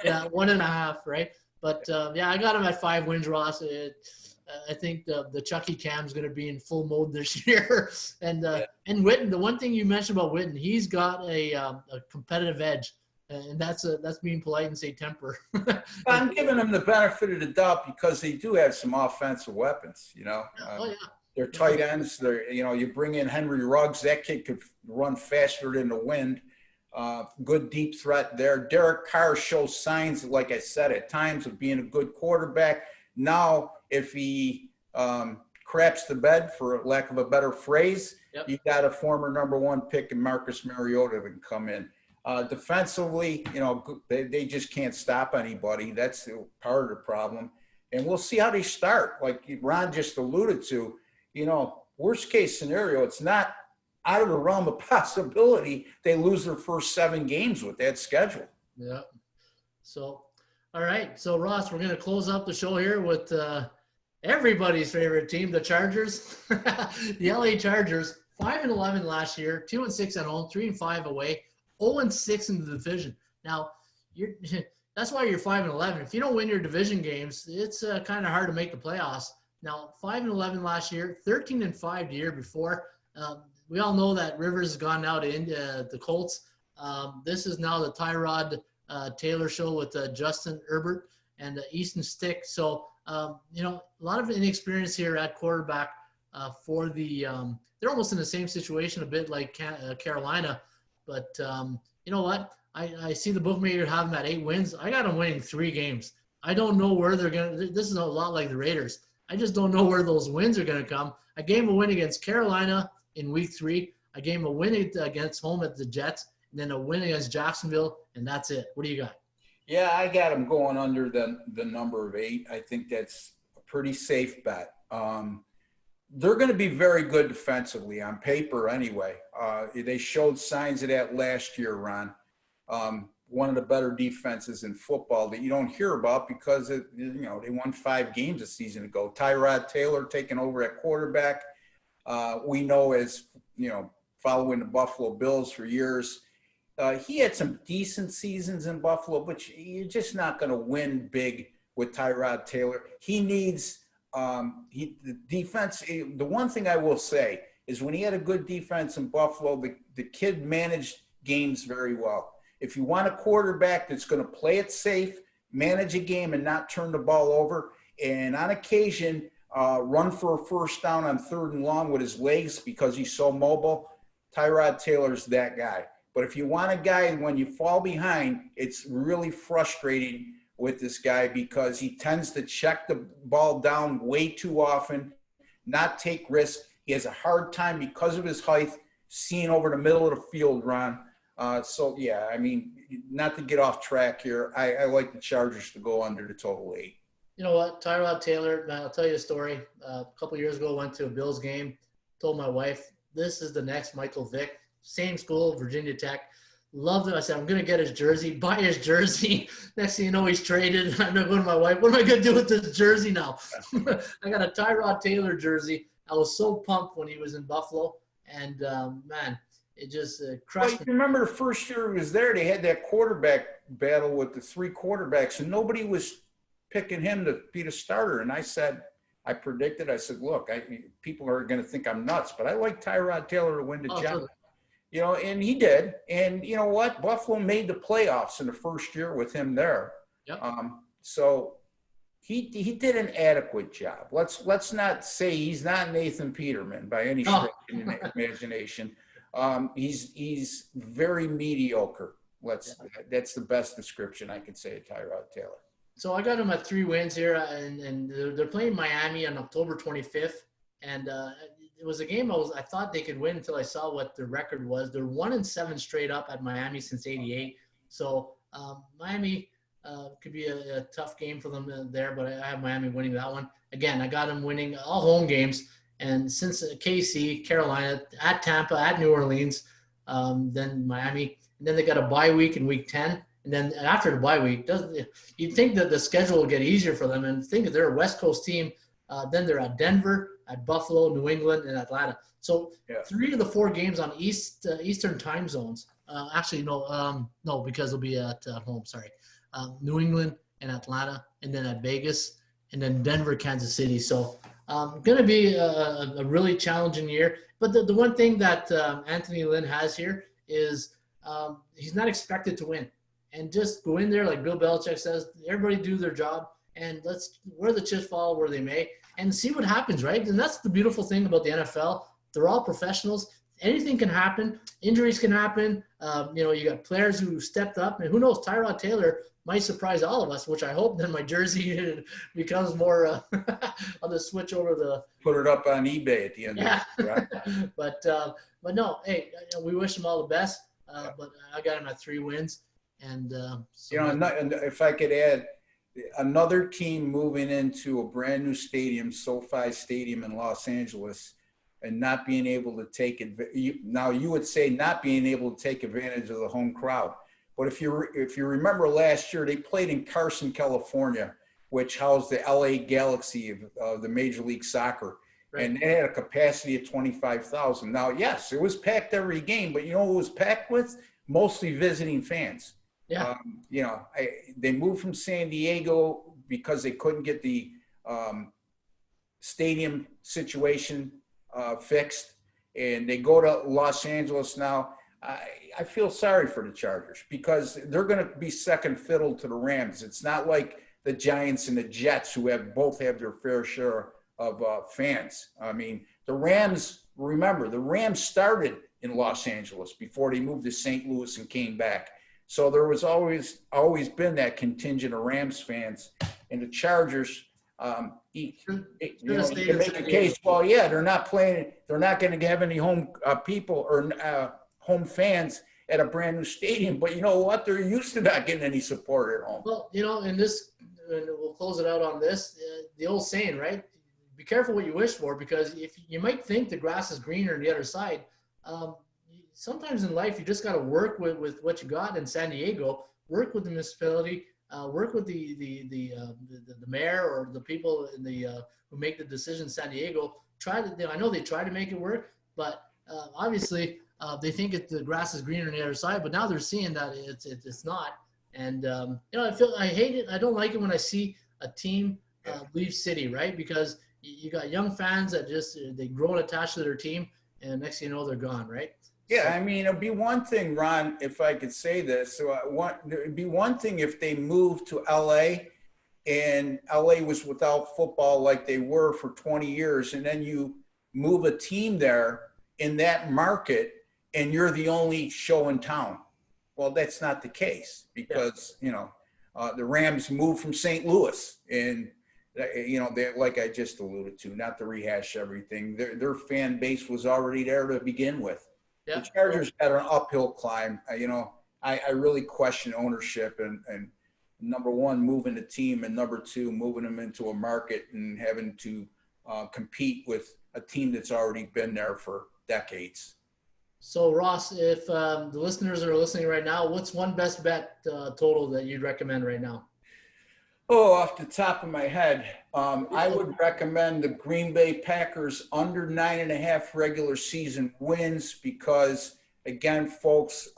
yeah, 1.5, right? But I got him at 5 wins, Ross. I think the Chucky Cam's going to be in full mode this year, and Witten. The one thing you mentioned about Witten, he's got a competitive edge, and that's being polite and say temper. I'm giving them the benefit of the doubt because they do have some offensive weapons, They're tight ends. You bring in Henry Ruggs. That kid could run faster than the wind. Good deep threat there. Derek Carr shows signs, like I said, at times of being a good quarterback. Now, if he craps the bed, for lack of a better phrase, you got a former number 1 pick in Marcus Mariota that can come in. Defensively, they just can't stop anybody. That's part of the problem. And we'll see how they start. Like Ron just alluded to, worst case scenario, it's not out of the realm of possibility they lose their first 7 games with that schedule. Yeah. So, all right. So, Ross, we're going to close up the show here with everybody's favorite team, the Chargers. The LA Chargers, 5-11 last year, 2-6 at home, 3-5 away, 0-6 in the division. Now, that's why you're 5-11. If you don't win your division games, it's kind of hard to make the playoffs. Now, 5-11 last year, 13-5 the year before. We all know that Rivers has gone now to the Colts. This is now the Tyrod Taylor show with Justin Herbert and Easton Stick. So, a lot of inexperience here at quarterback for the they're almost in the same situation a bit like Carolina. But you know what? I see the bookmaker have them at 8 wins. I got them winning 3 games. I don't know where they're going to – this is a lot like the Raiders. I just don't know where those wins are going to come. I gave them a win against Carolina in Week 3. I gave them a win against home at the Jets, and then a win against Jacksonville, and that's it. What do you got? Yeah, I got them going under the number of 8. I think that's a pretty safe bet. They're going to be very good defensively on paper anyway. They showed signs of that last year, Ron. One of the better defenses in football that you don't hear about because they won 5 games a season ago. Tyrod Taylor taking over at quarterback. We know as following the Buffalo Bills for years, he had some decent seasons in Buffalo, but you're just not going to win big with Tyrod Taylor. He needs the defense. The one thing I will say is when he had a good defense in Buffalo, the kid managed games very well. If you want a quarterback that's going to play it safe, manage a game, and not turn the ball over, and on occasion run for a first down on 3rd and long with his legs because he's so mobile, Tyrod Taylor's that guy. But if you want a guy, when you fall behind, it's really frustrating with this guy because he tends to check the ball down way too often, not take risks. He has a hard time because of his height seeing over the middle of the field, Ron. So, yeah, I mean, not to get off track here, I like the Chargers to go under the total 8. You know what, Tyrod Taylor, man, I'll tell you a story. A couple of years ago, I went to a Bills game, told my wife, this is the next Michael Vick, same school, Virginia Tech. Loved it. I said, I'm going to get his jersey, buy his jersey. Next thing you know, he's traded. I'm going to my wife, what am I going to do with this jersey now? I got a Tyrod Taylor jersey. I was so pumped when he was in Buffalo. And, man, it just crushed me. Remember the first year he was there, they had that quarterback battle with the 3 quarterbacks, and nobody was picking him to be the starter. And I said, look, people are going to think I'm nuts, but I like Tyrod Taylor to win the job. Sure. You know, and he did. And you know what? Buffalo made the playoffs in the first year with him there. Yep. So he did an adequate job. Let's not say he's not Nathan Peterman by any stretch of the imagination. He's very mediocre. That's the best description I can say of Tyrod Taylor. So I got him at 3 wins here, and they're playing Miami on October 25th. And it was a game I thought they could win until I saw what their record was. They're 1-7 straight up at Miami since '88. So Miami could be a tough game for them there, but I have Miami winning that one. Again, I got them winning all home games. And since KC, Carolina, at Tampa, at New Orleans, then Miami, and then they got a bye week in week 10. And then after the bye week, you'd think that the schedule will get easier for them. And think if they're a West Coast team, then they're at Denver, at Buffalo, New England, and Atlanta. So 3 of the 4 games on Eastern time zones. No, because they'll be at home. Sorry, New England and Atlanta, and then at Vegas, and then Denver, Kansas City. So going to be a really challenging year. But the one thing that Anthony Lynn has here is he's not expected to win. And just go in there, like Bill Belichick says, everybody do their job, and let's where the chips fall where they may, and see what happens, right? And that's the beautiful thing about the NFL. They're all professionals. Anything can happen. Injuries can happen. You got players who stepped up, and who knows, Tyrod Taylor might surprise all of us, which I hope then my jersey becomes more I'll just switch over put it up on eBay at the end of it, right? But no, hey, we wish him all the best. But I got him at 3 wins. And and if I could add, another team moving into a brand new stadium, SoFi Stadium in Los Angeles, and not being able to take it. Now you would say not being able to take advantage of the home crowd, but if you remember last year, they played in Carson, California, which housed the LA Galaxy of the Major League Soccer, right. And they had a capacity of 25,000. Now, yes, it was packed every game, but you know who it was packed with? Mostly visiting fans. Yeah. They moved from San Diego because they couldn't get the stadium situation fixed, and they go to Los Angeles now. I feel sorry for the Chargers because they're going to be second fiddle to the Rams. It's not like the Giants and the Jets who both have their fair share of fans. I mean, the Rams started in Los Angeles before they moved to St. Louis and came back. So there was always been that contingent of Rams fans, and the Chargers. You can make a case. Well, yeah, they're not playing. They're not going to have any home people or home fans at a brand new stadium. But you know what? They're used to not getting any support at home. Well, and we'll close it out on this. The old saying, right? Be careful what you wish for, because if you might think the grass is greener on the other side. Sometimes in life, you just got to work with what you got in San Diego, work with the municipality, work with the mayor or the people in who make the decision in San Diego. I know they try to make it work, but obviously they think the grass is greener on the other side, but now they're seeing that it's not. And, I hate it. I don't like it when I see a team leave city, right? Because you got young fans that they grow attached to their team, and next thing you know, they're gone, right? Yeah, So I mean, it'd be one thing, Ron, if I could say this. So it'd be one thing if they moved to LA and LA was without football like they were for 20 years, and then you move a team there in that market and you're the only show in town. Well, that's not the case yeah. because, the Rams moved from St. Louis and, they, like I just alluded to, not to rehash everything, their fan base was already there to begin with. The Yeah. Chargers had an uphill climb. I really question ownership and number one, moving the team, and number two, moving them into a market and having to compete with a team that's already been there for decades. So Ross, if the listeners are listening right now, what's one best bet total that you'd recommend right now? Oh, off the top of my head, I would recommend the Green Bay Packers under 9.5 regular season wins because, again, folks,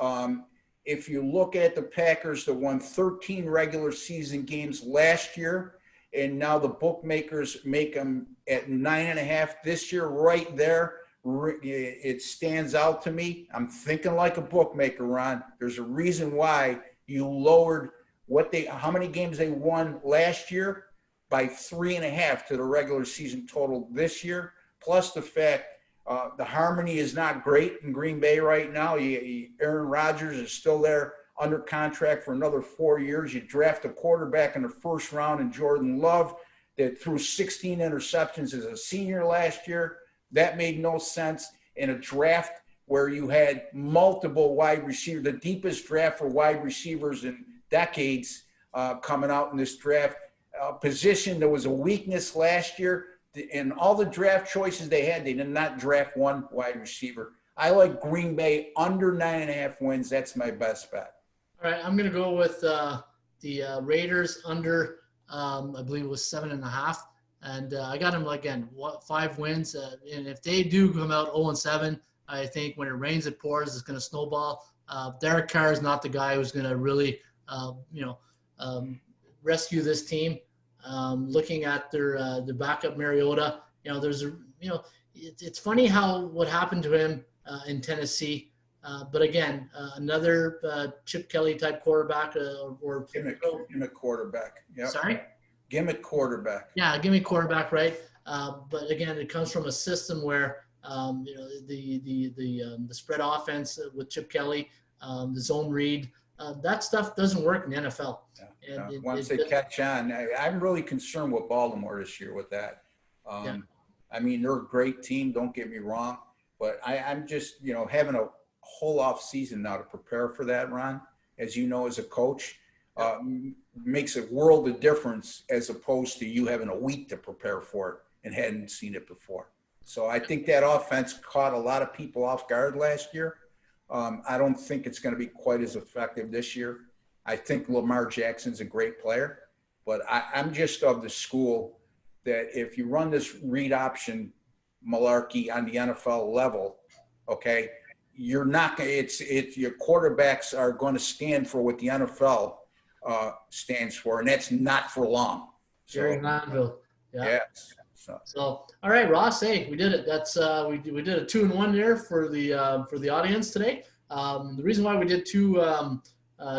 if you look at the Packers that won 13 regular season games last year, and now the bookmakers make them at 9.5 this year, right there, it stands out to me. I'm thinking like a bookmaker, Ron. There's a reason why you lowered how many games they won last year by 3.5 to the regular season total this year. Plus the fact the harmony is not great in Green Bay right now. Aaron Rodgers is still there under contract for another 4 years. You draft a quarterback in the first round in Jordan Love that threw 16 interceptions as a senior last year. That made no sense in a draft where you had multiple wide receivers, the deepest draft for wide receivers in decades coming out in this draft. Position that was a weakness last year. And all the draft choices they had, they did not draft one wide receiver. I like Green Bay under 9.5 wins. That's my best bet. All right, I'm going to go with the Raiders under, I believe it was 7.5. And I got them, again, 5 wins. And if they do come out 0-7, I think when it rains, it pours, it's going to snowball. Derek Carr is not the guy who's going to really, rescue this team. Looking at their backup Mariota, it's funny what happened to him in Tennessee. But again, another Chip Kelly type quarterback or gimmick quarterback. Yep. Sorry? Gimmick quarterback. Yeah, give me quarterback, right? But again, it comes from a system where the spread offense with Chip Kelly, the zone read, that stuff doesn't work in the NFL. Yeah. Once they catch on, I'm really concerned with Baltimore this year with that. I mean, they're a great team, don't get me wrong, but I'm just, having a whole off season now to prepare for that, Ron, as you know, as a coach, makes a world of difference as opposed to you having a week to prepare for it and hadn't seen it before. So I think that offense caught a lot of people off guard last year. I don't think it's going to be quite as effective this year. I think Lamar Jackson's a great player, but I'm just of the school that if you run this read option malarkey on the NFL level, okay, you're not going to, your quarterbacks are going to stand for what the NFL stands for, and that's not for long. Jerry Glanville. Yeah. Yes. So, all right, Ross. Hey, we did it. That's we did a 2-in-1 there for the audience today. The reason why we did 2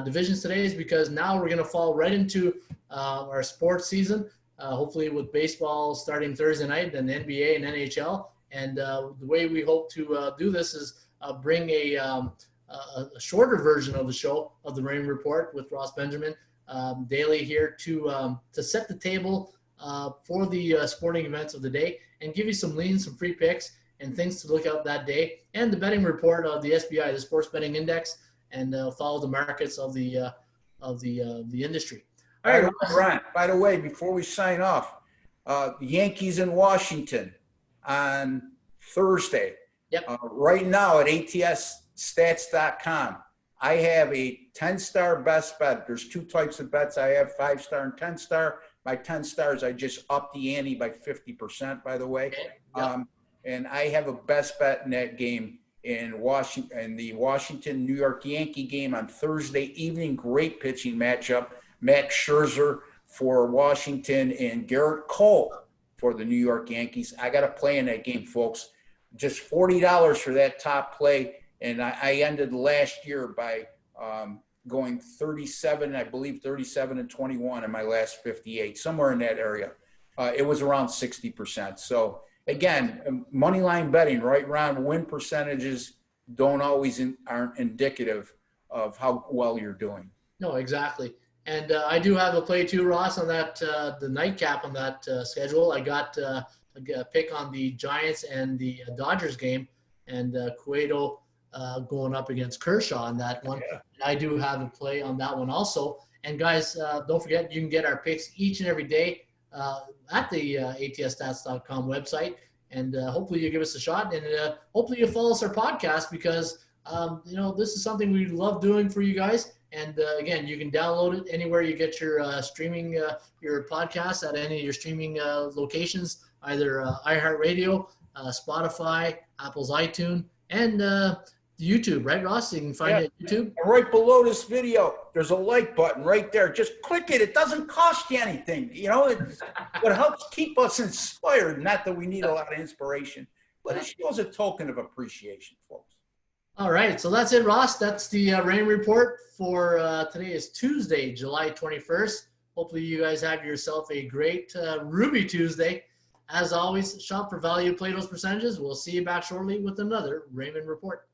divisions today is because now we're going to fall right into our sports season. Hopefully, with baseball starting Thursday night, then the NBA and NHL. And the way we hope to do this is bring a shorter version of the show of the Raymond Report with Ross Benjamin daily here to set the table for the sporting events of the day and give you some leans, some free picks, and things to look out that day, and the betting report of the SBI, the Sports Betting Index, and follow the markets of the industry. All right, Ron, by the way, before we sign off, the Yankees in Washington on Thursday. Yep. Right now at ATSstats.com, I have a 10-star best bet. There's 2 types of bets. I have 5-star and 10-star. My 10 stars, I just upped the ante by 50%, by the way. Okay. Yep. And I have a best bet in that game in Washington, the Washington-New York Yankee game on Thursday evening. Great pitching matchup. Max Scherzer for Washington and Garrett Cole for the New York Yankees. I got to play in that game, folks. Just $40 for that top play. And I ended last year by going 37, I believe 37 and 21 in my last 58, somewhere in that area. It was around 60%. So again, money line betting, right, Ron? Win percentages aren't indicative of how well you're doing. No, exactly. And I do have a play too, Ross, on that the nightcap on that schedule. I got a pick on the Giants and the Dodgers game, and Cueto going up against Kershaw on that one. Yeah. And I do have a play on that one also. And guys, don't forget, you can get our picks each and every day at the atsstats.com website. And hopefully you give us a shot, and hopefully you follow us our podcast, because this is something we love doing for you guys. And again, you can download it anywhere you get your streaming, your podcast, at any of your streaming locations, either iHeartRadio, Spotify, Apple's iTunes, and YouTube, right, Ross? You can find it at YouTube. And right below this video, there's a like button right there. Just click it. It doesn't cost you anything. It helps keep us inspired. Not that we need a lot of inspiration, but it shows a token of appreciation, folks. All right, so that's it, Ross. That's the rain report for today is Tuesday, July 21st. Hopefully you guys have yourself a great Ruby Tuesday. As always, shop for value, play those percentages. We'll see you back shortly with another Raymond report.